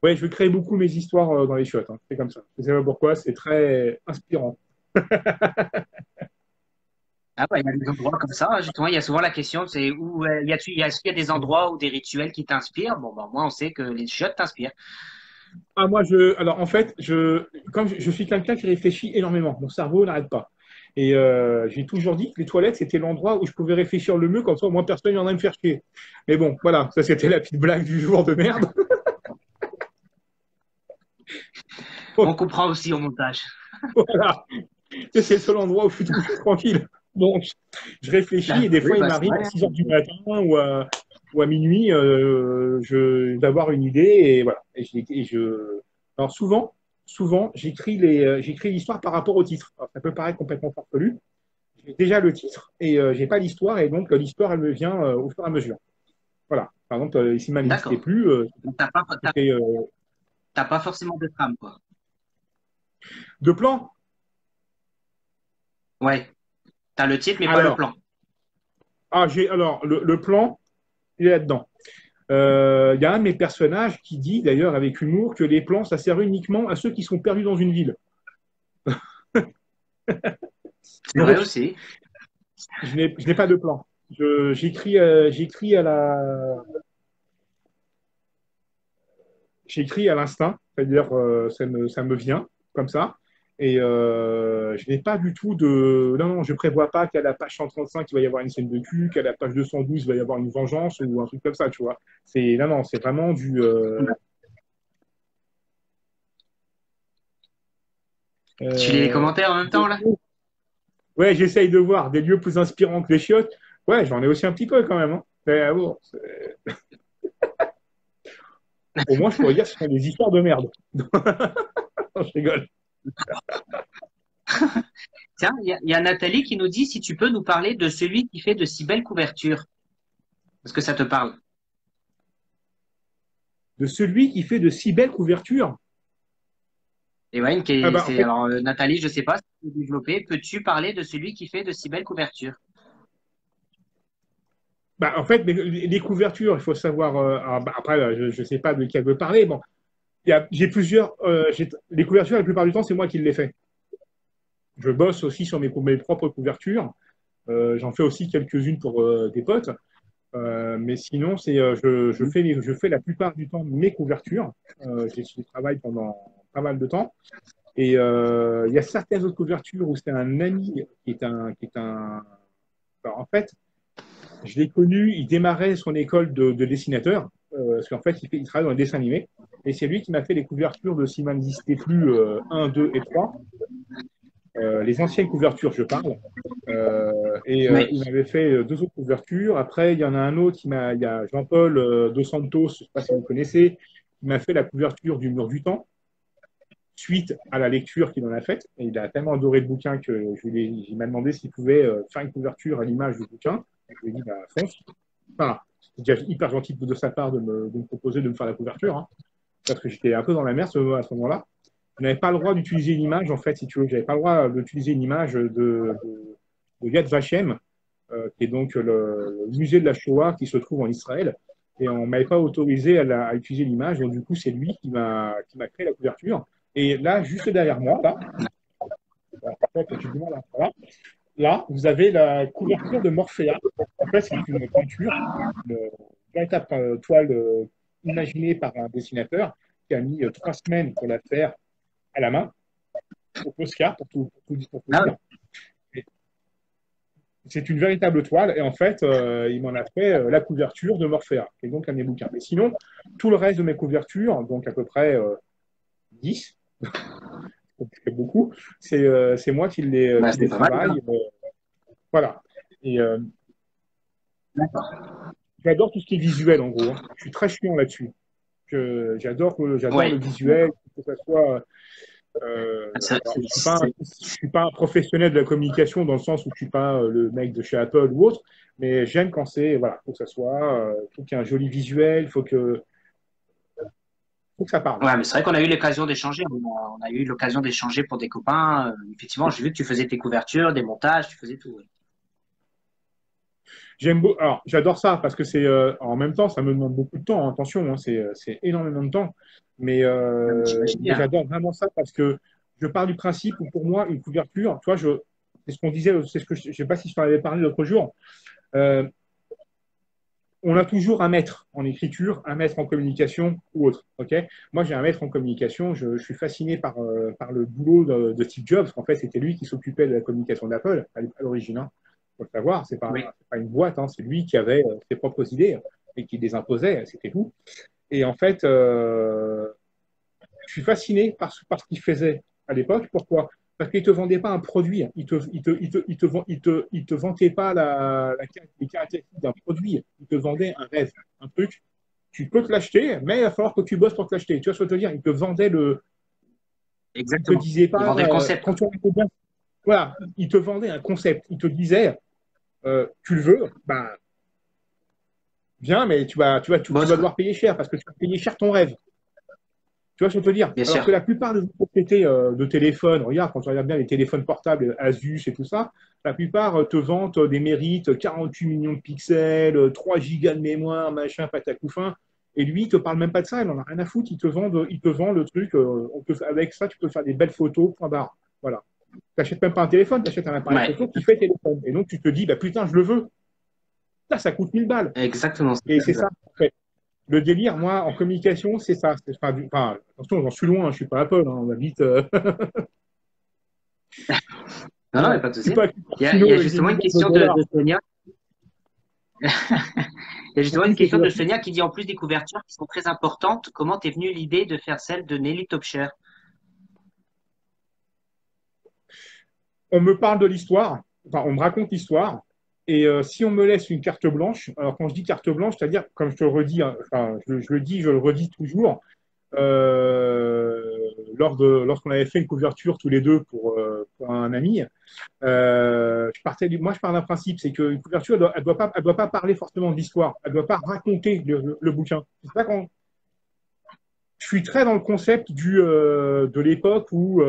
Speaker 2: Ouais, je crée beaucoup mes histoires dans les chiottes. Hein. C'est comme ça. Je ne sais pas pourquoi, c'est très inspirant.
Speaker 1: Ah ouais, il y a des endroits comme ça, justement, il y a souvent la question, c'est où est-ce qu'il y a des endroits ou des rituels qui t'inspirent? Bon, ben, moi, on sait que les chiottes t'inspirent.
Speaker 2: Ah, alors en fait, comme je suis quelqu'un qui réfléchit énormément, mon cerveau n'arrête pas. Et j'ai toujours dit que les toilettes, c'était l'endroit où je pouvais réfléchir le mieux, comme ça, au moins personne ne viendrait me faire chier. Mais bon, voilà, ça c'était la petite blague du jour de merde.
Speaker 1: On comprend aussi au montage.
Speaker 2: Voilà, c'est le seul endroit où je suis tranquille. Donc, je réfléchis et des
Speaker 1: Oui,
Speaker 2: fois, il
Speaker 1: bah, c'est
Speaker 2: m'arrive
Speaker 1: vrai,
Speaker 2: à
Speaker 1: hein.
Speaker 2: 6 heures du matin ou à minuit d'avoir une idée et voilà. Alors souvent, j'écris l'histoire par rapport au titre. Alors, ça peut paraître complètement farfelu. J'ai déjà le titre et j'ai pas l'histoire et donc l'histoire, elle me vient au fur et à mesure. Voilà. Par exemple, ici, ma n'existait
Speaker 1: D'accord.
Speaker 2: plus.
Speaker 1: Donc,
Speaker 2: C'était
Speaker 1: t'as pas forcément de trame, quoi.
Speaker 2: deux plans.
Speaker 1: Ouais. T'as le titre, mais pas le
Speaker 2: Alors,
Speaker 1: plan.
Speaker 2: alors le plan, il est là-dedans. Il y a un de mes personnages qui dit d'ailleurs avec humour que les plans, ça sert uniquement à ceux qui sont perdus dans une ville.
Speaker 1: C'est vrai
Speaker 2: Donc,
Speaker 1: aussi.
Speaker 2: je n'ai pas de plan. J'écris à l'instinct, c'est-à-dire ça me vient comme ça. Et je n'ai pas du tout de. Non, non, je prévois pas qu'à la page 135, il va y avoir une scène de cul, qu'à la page 212, il va y avoir une vengeance ou un truc comme ça, tu vois. Non, non, c'est vraiment du.
Speaker 1: Tu lis les
Speaker 2: Euh,
Speaker 1: commentaires en même temps, là?
Speaker 2: Ouais, j'essaye de voir des lieux plus inspirants que les chiottes. Ouais, j'en ai aussi un petit peu quand même. Hein. Bon, au moins, je pourrais dire que ce sont des histoires de merde. Non, je rigole.
Speaker 1: Tiens, il y a Nathalie qui nous dit si tu peux nous parler de celui qui fait de si belles couvertures. Est-ce que ça te parle?
Speaker 2: De celui qui fait de si belles couvertures.
Speaker 1: Et ouais,
Speaker 2: Ah bah, en fait,
Speaker 1: alors Nathalie, je sais pas si tu peux développer. Peux-tu parler de celui qui fait de si belles couvertures?
Speaker 2: les couvertures, il faut savoir. Après, je ne sais pas de qui elle veut parler. Bon, j'ai plusieurs. Les couvertures, la plupart du temps, c'est moi qui les fais. Je bosse aussi sur mes propres couvertures. J'en fais aussi quelques-unes pour des potes. Mais sinon, je fais la plupart du temps mes couvertures. J'y travaille pendant pas mal de temps. Et il y a certaines autres couvertures où c'est un ami qui est un. Alors, en fait, je l'ai connu, il démarrait son école de dessinateur, parce qu'en fait, il travaille dans le dessin animé. Et c'est lui qui m'a fait les couvertures de S'il n'existait plus 1, 2 et 3. Les anciennes couvertures, je parle. Il
Speaker 1: Oui.
Speaker 2: m'avait fait deux autres couvertures. Après, il y en a un autre, il y a Jean-Paul Dos Santos, je ne sais pas si vous le connaissez, qui m'a fait la couverture du Mur du Temps, suite à la lecture qu'il en a faite. Et il a tellement adoré le bouquin que il m'a demandé s'il pouvait faire une couverture à l'image du bouquin. Je lui ai dit, bah, fonce. Enfin, c'est déjà hyper gentil de sa part de me proposer de me faire la couverture, hein, parce que j'étais un peu dans la merde à ce moment-là. Je n'avais pas le droit d'utiliser une image, en fait, si tu veux. Je n'avais pas le droit d'utiliser une image de Yad Vashem, qui est donc le musée de la Shoah qui se trouve en Israël. Et on ne m'avait pas autorisé à utiliser l'image. Donc, du coup, c'est lui qui m'a créé la couverture. Et là, juste derrière moi, voilà, là, vous avez la couverture de Morphea. En fait, c'est une peinture, une véritable toile imaginée par un dessinateur qui a mis 3 semaines pour la faire à la main, au Posca, pour tout
Speaker 1: Ah oui.
Speaker 2: dire. C'est une véritable toile et en fait, il m'en a fait la couverture de Morphea, qui est donc un de mes bouquins. Mais sinon, tout le reste de mes couvertures, donc à peu près 10, c'est beaucoup, c'est moi
Speaker 1: Bah,
Speaker 2: qui
Speaker 1: c'est
Speaker 2: les
Speaker 1: pas mal, ça.
Speaker 2: travaille. Voilà. Et
Speaker 1: D'accord.
Speaker 2: j'adore tout ce qui est visuel, en gros, hein. Je suis très chiant là-dessus. J'adore le
Speaker 1: Ouais,
Speaker 2: visuel,
Speaker 1: d'accord.
Speaker 2: que ce soit. Alors, je suis pas un professionnel de la communication dans le sens où je suis pas le mec de chez Apple ou autre, mais j'aime quand c'est, voilà, faut que ça soit, faut qu'il y ait un joli visuel, faut que ça parle.
Speaker 1: Ouais, mais c'est vrai qu'on a eu l'occasion d'échanger. On a eu l'occasion d'échanger pour des copains. Effectivement, j'ai vu que tu faisais tes couvertures, des montages, tu faisais tout. Ouais.
Speaker 2: Alors, j'adore ça parce que en même temps, ça me demande beaucoup de temps. Hein, attention, hein, c'est énormément de temps.
Speaker 1: Ah, mais j'imagine
Speaker 2: Mais
Speaker 1: bien.
Speaker 2: j'adore vraiment ça parce que je pars du principe où pour moi, une couverture, tu vois, c'est ce qu'on disait, c'est ce que je sais pas si je t'en avais parlé l'autre jour. Euh, on a toujours un maître en écriture, un maître en communication ou autre. Ok. Moi, j'ai un maître en communication. Je suis fasciné par le boulot de Steve Jobs. En fait, c'était lui qui s'occupait de la communication d'Apple à l'origine. Hein. Faut le savoir,
Speaker 1: Oui,
Speaker 2: c'est pas une boîte. Hein. C'est lui qui avait ses propres idées et qui les imposait. C'était tout. Et en fait, je suis fasciné par ce qu'il faisait à l'époque. Pourquoi? Parce qu'il ne te vendait pas un produit. Il te vendait pas les caractéristiques d'un produit. Il te vendait un rêve, un truc. Tu peux te l'acheter, mais il va falloir que tu bosses pour te l'acheter. Tu vois ce que je veux te dire? Il te vendait il te
Speaker 1: exactement.
Speaker 2: disait
Speaker 1: Ils
Speaker 2: pas,
Speaker 1: vendaient le concept,
Speaker 2: quand
Speaker 1: quoi.
Speaker 2: tu regardais bien, voilà, il te vendait un concept. Il te disait, tu le veux, ben, viens, mais tu
Speaker 1: Boss,
Speaker 2: vas
Speaker 1: quoi.
Speaker 2: devoir payer cher parce que tu vas payer cher ton rêve. Tu vois ce que je veux te dire?
Speaker 1: Bien
Speaker 2: Alors que
Speaker 1: sûr.
Speaker 2: la plupart des propriétés de téléphones, regarde, quand tu regardes bien les téléphones portables, Asus et tout ça, la plupart te vantent des mérites, 48 millions de pixels, 3 gigas de mémoire, machin, patacoufin. Et lui, il te parle même pas de ça, il en a rien à foutre, il te vend le truc, avec ça, tu peux faire des belles photos, point barre. Voilà. Tu n'achètes même pas un téléphone, tu achètes un appareil
Speaker 1: Ouais,
Speaker 2: photo qui fait téléphone. Et donc tu te dis, bah putain, je le veux. Ça coûte 1000 balles.
Speaker 1: exactement. C'est
Speaker 2: Et
Speaker 1: ça,
Speaker 2: c'est ça, en fait. Le délire, moi, en communication, c'est ça. Attention, j'en suis loin, hein, je suis pas Apple, hein, on habite.
Speaker 1: non, non, mais pas de
Speaker 2: Je suis
Speaker 1: souci.
Speaker 2: pas à
Speaker 1: Il
Speaker 2: Cupertino
Speaker 1: y a
Speaker 2: avec des
Speaker 1: justement une
Speaker 2: milliards de
Speaker 1: question
Speaker 2: dollars.
Speaker 1: de Sonia. Il y a justement une
Speaker 2: Qu'est-ce que
Speaker 1: question
Speaker 2: tu veux
Speaker 1: de
Speaker 2: dire?
Speaker 1: Sonia qui dit en plus des couvertures qui sont très importantes, comment t'es venue l'idée de faire celle de Nelly Topcher?
Speaker 2: On me parle de l'histoire, enfin, on me raconte l'histoire, et si on me laisse une carte blanche, alors quand je dis carte blanche, c'est-à-dire, comme je te le redis, hein, enfin, je le dis, je le redis toujours, euh, lorsqu'on avait fait une couverture tous les deux pour un ami, moi je pars d'un principe, c'est qu'une couverture, elle doit pas parler forcément de l'histoire, elle doit pas raconter le bouquin. C'est ça quand je suis très dans le concept de l'époque où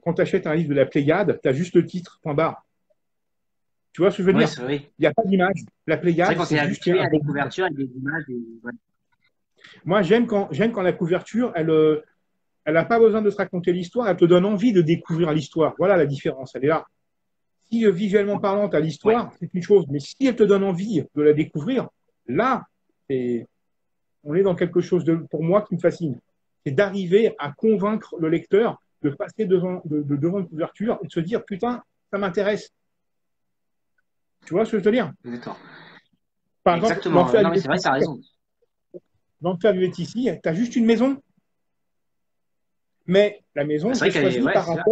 Speaker 2: quand tu achètes un livre de la Pléiade, tu as juste le titre, point barre. Tu vois ce que je veux
Speaker 1: Oui,
Speaker 2: dire?
Speaker 1: c'est vrai.
Speaker 2: Il n'y a pas d'image. La
Speaker 1: C'est vrai
Speaker 2: Pléiade,
Speaker 1: qu'on
Speaker 2: c'est
Speaker 1: s'est
Speaker 2: juste
Speaker 1: habitué
Speaker 2: un
Speaker 1: à des
Speaker 2: beau livre.
Speaker 1: couvertures avec des images. Ouais.
Speaker 2: Moi, j'aime quand la couverture, elle n'a pas besoin de se raconter l'histoire, elle te donne envie de découvrir l'histoire. Voilà la différence, elle est là. Si visuellement parlant, tu as
Speaker 1: Ouais.
Speaker 2: l'histoire, c'est une chose, mais si elle te donne envie de la découvrir, là, c'est- on est dans quelque chose pour moi qui me fascine. C'est d'arriver à convaincre le lecteur de passer devant une couverture et de se dire, putain, ça m'intéresse. Tu vois ce que je veux dire?
Speaker 1: Exactement.
Speaker 2: Par exemple,
Speaker 1: Exactement. Non, mais c'est vrai, ça a raison.
Speaker 2: Dans le cas du ici, tu as juste une maison, mais la
Speaker 1: C'est
Speaker 2: maison, je l'ai
Speaker 1: vrai qu'elle est.
Speaker 2: choisie
Speaker 1: Ouais, c'est ça.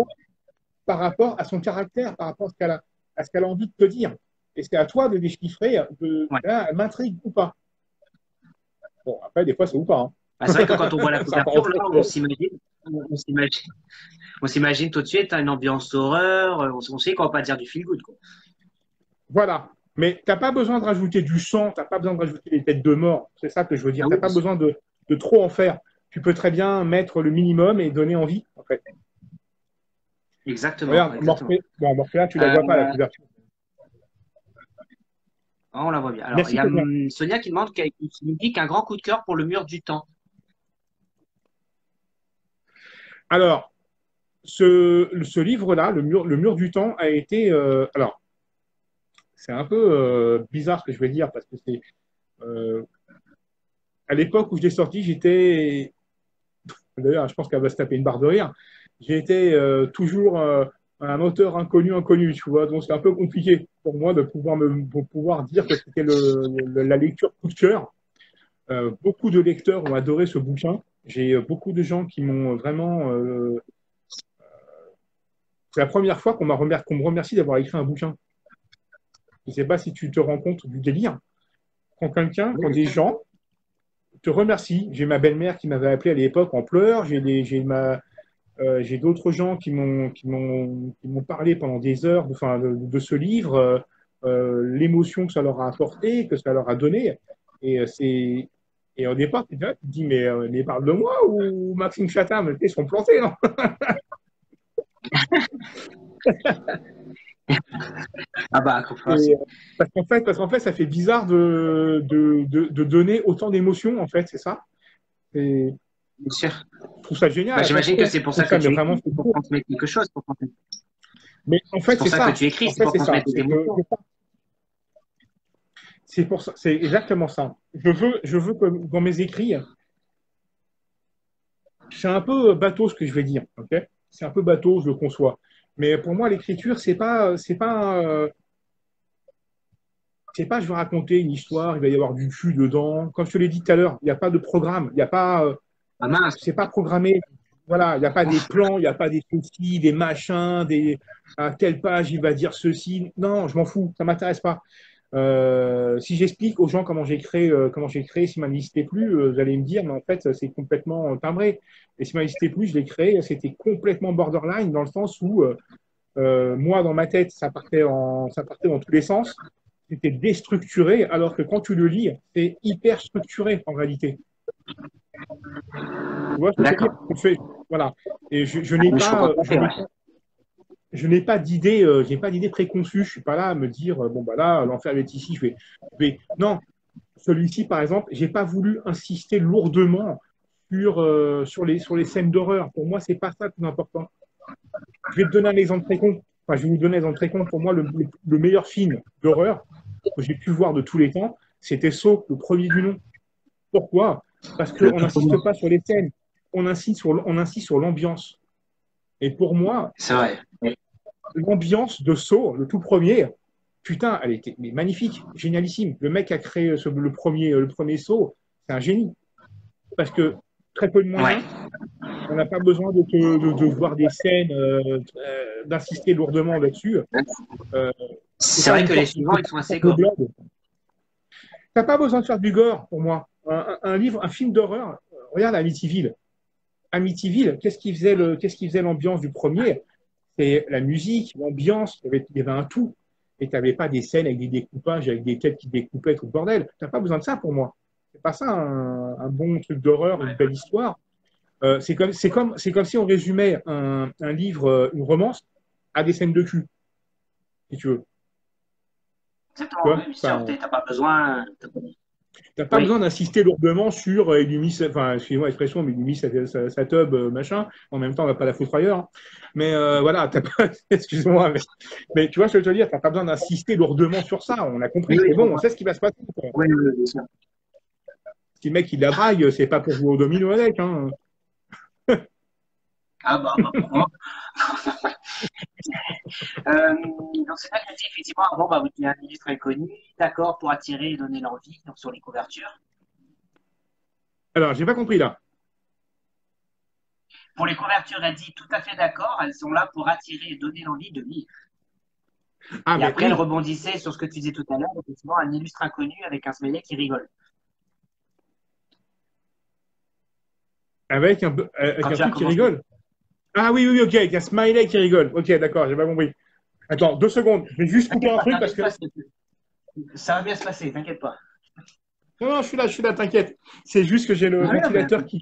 Speaker 2: par rapport à son caractère, par rapport à ce qu'elle a envie de te dire. Et c'est à toi de déchiffrer,
Speaker 1: Ouais.
Speaker 2: là, elle m'intrigue ou pas. Bon, après, des fois, c'est ou pas.
Speaker 1: Bah, c'est vrai que quand on voit la
Speaker 2: Hein. C'est encore
Speaker 1: couverture,
Speaker 2: autre
Speaker 1: là,
Speaker 2: chose.
Speaker 1: on s'imagine tout de suite une ambiance horreur. On sait qu'on va pas dire du feel good, quoi.
Speaker 2: Voilà. Mais tu n'as pas besoin de rajouter du sang, tu n'as pas besoin de rajouter des têtes de mort. C'est ça que je veux dire.
Speaker 1: Ah
Speaker 2: Tu n'as
Speaker 1: oui,
Speaker 2: pas
Speaker 1: bien sûr.
Speaker 2: besoin de trop en faire. Tu peux très bien mettre le minimum et donner envie, en fait.
Speaker 1: Exactement,
Speaker 2: Regarde,
Speaker 1: exactement.
Speaker 2: Morphée, tu la vois pas, la
Speaker 1: Euh,
Speaker 2: couverture.
Speaker 1: on la voit bien. Alors, il
Speaker 2: Merci,
Speaker 1: y a
Speaker 2: Fabien.
Speaker 1: Sonia qui demande, qui nous dit qu'un grand coup de cœur pour le mur du temps.
Speaker 2: Alors, ce livre-là, le mur du temps, a été. Alors, c'est un peu bizarre ce que je vais dire parce que c'est. euh, à l'époque où je l'ai sorti, j'étais. D'ailleurs, je pense qu'elle va se taper une barre de rire. J'étais toujours un auteur inconnu, tu vois. Donc, c'est un peu compliqué pour moi de pouvoir dire que c'était la lecture coup de cœur. Beaucoup de lecteurs ont adoré ce bouquin. J'ai beaucoup de gens qui m'ont vraiment. C'est la première fois qu'on me remercie d'avoir écrit un bouquin. Je ne sais pas si tu te rends compte du délire.
Speaker 1: Oui,
Speaker 2: Quand
Speaker 1: bien
Speaker 2: des
Speaker 1: sûr.
Speaker 2: gens te remercient. J'ai ma belle-mère qui m'avait appelé à l'époque en pleurs. J'ai d'autres gens qui m'ont parlé pendant des heures de ce livre, l'émotion que ça leur a apporté, que ça leur a donné. Et, et au départ, tu te dis, mais parle de moi ou Maxime Chatham, ils sont plantés, non?
Speaker 1: Ah bah,
Speaker 2: Et, parce qu'en fait, ça fait bizarre de donner autant d'émotions, en fait, c'est ça. Et
Speaker 1: bien sûr.
Speaker 2: je trouve ça
Speaker 1: Bah,
Speaker 2: génial,
Speaker 1: j'imagine que
Speaker 2: attention.
Speaker 1: c'est pour
Speaker 2: Je trouve
Speaker 1: ça que
Speaker 2: ça mais
Speaker 1: tu
Speaker 2: vraiment
Speaker 1: écris,
Speaker 2: c'est
Speaker 1: pour
Speaker 2: beau.
Speaker 1: transmettre quelque chose.
Speaker 2: Mais en
Speaker 1: C'est
Speaker 2: fait,
Speaker 1: pour
Speaker 2: c'est
Speaker 1: ça que
Speaker 2: ça.
Speaker 1: tu écris,
Speaker 2: En
Speaker 1: c'est
Speaker 2: fait,
Speaker 1: pour
Speaker 2: c'est ça.
Speaker 1: transmettre tes émotions.
Speaker 2: C'est pour ça, c'est exactement ça. Je veux que dans mes écrits, c'est un peu bateau ce que je vais dire, ok? C'est un peu bateau, je le conçois. Mais pour moi, l'écriture, c'est pas, je vais raconter une histoire, il va y avoir du cul dedans. Comme je te l'ai dit tout à l'heure, il n'y a pas de programme, il n'y a pas,
Speaker 1: Ah mince.
Speaker 2: c'est pas programmé. Voilà, il n'y a pas des plans, il n'y a pas des ceci, des machins, à telle page il va dire ceci. Non, je m'en fous, ça m'intéresse pas. Si j'explique aux gens comment j'ai créé Si ma n'existait plus, vous allez me dire, mais en fait, c'est complètement timbré. Et Si ma n'existait plus, je l'ai créé, c'était complètement borderline dans le sens où, moi, dans ma tête, ça partait dans tous les sens. C'était déstructuré, alors que quand tu le lis, c'est hyper structuré en réalité. Tu vois ce que je veux dire?
Speaker 1: D'accord.
Speaker 2: Voilà. Et
Speaker 1: Ah, mais je comprends tout à fait, ouais.
Speaker 2: je j'ai pas d'idée préconçue. Je suis pas là à me dire, bon, bah là, l'enfer est ici, non, celui-ci, par exemple, j'ai pas voulu insister lourdement sur les scènes d'horreur. Pour moi, c'est pas ça le plus important. Je vais te donner un exemple très con. Enfin, je vais vous donner un exemple très con. Pour moi, le meilleur film d'horreur que j'ai pu voir de tous les temps, c'était Saw, le premier du nom. Pourquoi? Parce
Speaker 1: Le
Speaker 2: qu'on
Speaker 1: tout
Speaker 2: n'insiste
Speaker 1: premier.
Speaker 2: pas sur les scènes, on insiste sur l'ambiance. Et pour moi,
Speaker 1: C'est vrai. Oui.
Speaker 2: l'ambiance de Saw, le tout premier, putain, elle était mais magnifique, génialissime. Le mec a créé le premier Saw, c'est un génie. Parce que très peu de
Speaker 1: Ouais.
Speaker 2: moyens, on n'a pas besoin de voir des scènes, d'insister lourdement là-dessus. Euh, c'est
Speaker 1: C'est
Speaker 2: pas
Speaker 1: vrai
Speaker 2: une
Speaker 1: que les
Speaker 2: sorte,
Speaker 1: suivants, ils sont
Speaker 2: sorte
Speaker 1: assez
Speaker 2: de
Speaker 1: gore.
Speaker 2: blog. T'as pas besoin de faire du gore pour moi. Un film d'horreur, regarde Amityville. Amityville, qu'est-ce qui faisait l'ambiance du premier? C'est la musique, l'ambiance, il y avait un tout. Et tu n'avais pas des scènes avec des découpages, avec des têtes qui découpaient tout le bordel. Tu n'as pas besoin de ça pour moi. C'est pas ça un bon truc d'horreur, une belle histoire. C'est comme si on résumait un livre, une romance, à des scènes de cul, si tu veux. Tu
Speaker 1: Exactement,
Speaker 2: vois
Speaker 1: oui, bien sûr.
Speaker 2: enfin,
Speaker 1: T'as pas besoin.
Speaker 2: t'as pas besoin
Speaker 1: Oui.
Speaker 2: d'insister lourdement sur enfin, excusez-moi l'expression, mais il lui mit sa tub, machin. En même temps, on va pas la foutre ailleurs, hein. Mais voilà, t'as pas, excuse-moi, mais tu vois ce que je veux dire, t'as pas besoin d'insister lourdement sur ça. On a
Speaker 1: Oui,
Speaker 2: compris,
Speaker 1: oui,
Speaker 2: c'est
Speaker 1: je
Speaker 2: bon, on
Speaker 1: comprends.
Speaker 2: sait ce qui va se passer, quoi.
Speaker 1: Oui, oui, oui, bien sûr.
Speaker 2: Si le mec il la drague, c'est pas pour jouer au domino avec, hein.
Speaker 1: Ah bah, pourquoi? Donc c'est ça que tu dis effectivement, bon bah il y a un illustre inconnu, d'accord, pour attirer et donner l'envie, donc sur les couvertures.
Speaker 2: Alors, j'ai pas compris là.
Speaker 1: Pour les couvertures, elle dit tout à fait d'accord, elles sont là pour attirer et donner l'envie de lire.
Speaker 2: Ah,
Speaker 1: Et
Speaker 2: mais
Speaker 1: après, elle
Speaker 2: oui,
Speaker 1: rebondissait sur ce que tu disais tout à l'heure, effectivement, un illustre inconnu avec un smiley qui rigole.
Speaker 2: avec
Speaker 1: Quand
Speaker 2: un
Speaker 1: tu as
Speaker 2: truc qui
Speaker 1: commencé.
Speaker 2: rigole. Ah oui, oui, oui, ok, avec un smiley qui rigole. Ok, d'accord, j'ai pas compris. Attends, 2 secondes, je vais juste couper
Speaker 1: T'inquiète
Speaker 2: un
Speaker 1: pas,
Speaker 2: truc parce que.
Speaker 1: ça va bien se passer, t'inquiète pas.
Speaker 2: Non, non, je suis là, t'inquiète. C'est juste que j'ai le
Speaker 1: Ouais, ben,
Speaker 2: ventilateur qui.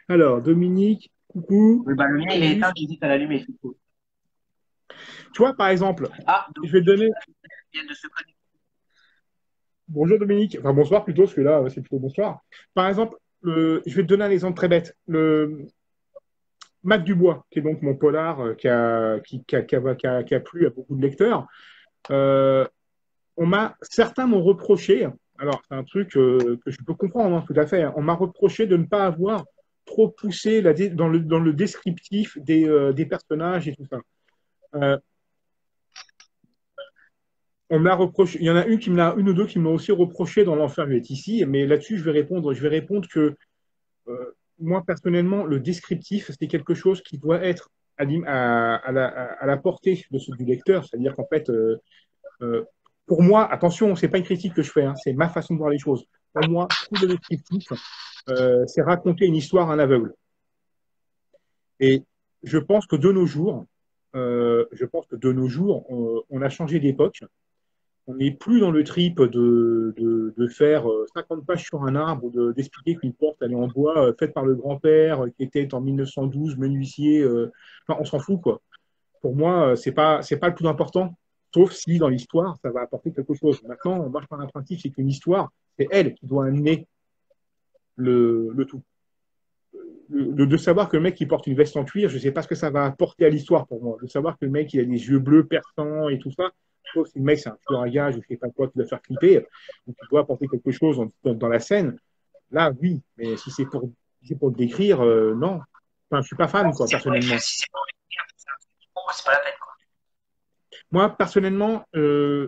Speaker 2: Alors, Dominique, coucou.
Speaker 1: oui, bah, le mien, il est éteint,
Speaker 2: Juste,
Speaker 1: j'hésite à l'allumer.
Speaker 2: tu vois, par exemple,
Speaker 1: Ah,
Speaker 2: je vais te donner.
Speaker 1: il vient de se connecter.
Speaker 2: Bonjour Dominique, enfin bonsoir plutôt, parce que là, c'est plutôt bonsoir. Par exemple, je vais te donner un exemple très bête. Le Mac Dubois, qui est donc mon polar qui a plu à beaucoup de lecteurs, euh, certains m'ont reproché, alors c'est un truc que je peux comprendre, hein, tout à fait, hein. On m'a reproché de ne pas avoir trop poussé dans le descriptif des personnages et tout ça. Euh, On me l'a reproché. Il y en a une ou deux qui me l'ont aussi reproché dans l'enfer est ici, mais là-dessus je vais répondre que moi, personnellement, le descriptif, c'est quelque chose qui doit être à la portée du lecteur. C'est-à-dire qu'en fait, euh, pour moi, attention, c'est pas une critique que je fais, hein, c'est ma façon de voir les choses. Pour moi, tout le descriptif, c'est raconter une histoire à un aveugle. Et je pense que de nos jours, on a changé d'époque. On n'est plus dans le trip de faire 50 pages sur un arbre ou d'expliquer qu'une porte elle est en bois faite par le grand-père qui était en 1912 menuisier. Enfin, on s'en fout, quoi. Pour moi, c'est pas le plus important, sauf si dans l'histoire, ça va apporter quelque chose. Maintenant, moi, je parle d'un principe, c'est qu'une histoire, c'est elle qui doit amener le tout. De savoir que le mec qui porte une veste en cuir, je ne sais pas ce que ça va apporter à l'histoire pour moi. De savoir que le mec il a des yeux bleus perçants et tout ça, sauf si le mec c'est un tueur à gage ou je ne sais pas quoi qui doit faire clipper, donc il doit apporter quelque chose dans la scène. Là, oui, mais si c'est pour le décrire, non. Enfin, je ne suis pas fan, quoi, personnellement.
Speaker 1: Si c'est pour moi, c'est pas la peine, quoi.
Speaker 2: Moi, personnellement,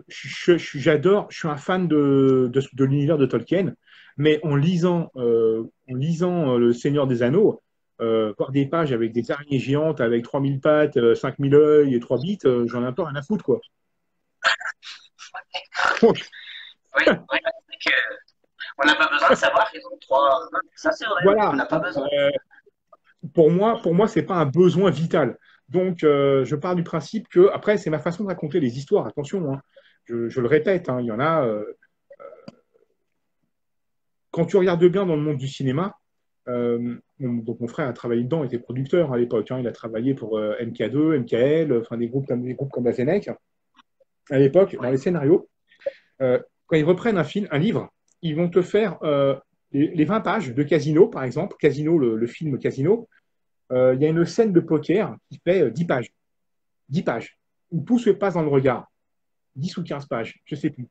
Speaker 2: j'adore, je suis un fan de l'univers de Tolkien, mais en lisant Le Seigneur des Anneaux, voir des pages avec des araignées géantes avec 3000 pattes, 5000 œils et 3 bits, j'en ai un peu rien à foutre, quoi. Donc,
Speaker 1: Oui, oui, on n'a pas besoin de savoir qu'ils ont trois. Ça, c'est vrai, on
Speaker 2: voilà.
Speaker 1: n'a pas besoin.
Speaker 2: Pour moi, c'est pas un besoin vital. Donc, je pars du principe que, après, c'est ma façon de raconter les histoires. Attention, hein. Je le répète, hein, il y en a. Quand tu regardes bien dans le monde du cinéma, donc mon frère a travaillé dedans, il était producteur à l'époque. Hein, il a travaillé pour MK2, MKL, enfin des groupes comme Azenec. À l'époque, dans les scénarios, quand ils reprennent un livre, ils vont te faire les 20 pages de Casino, par exemple, Casino, le film Casino. Il y a une scène de poker qui fait 10 pages. 10 pages. Où tout se passe dans le regard. 10 ou 15 pages, je ne sais plus.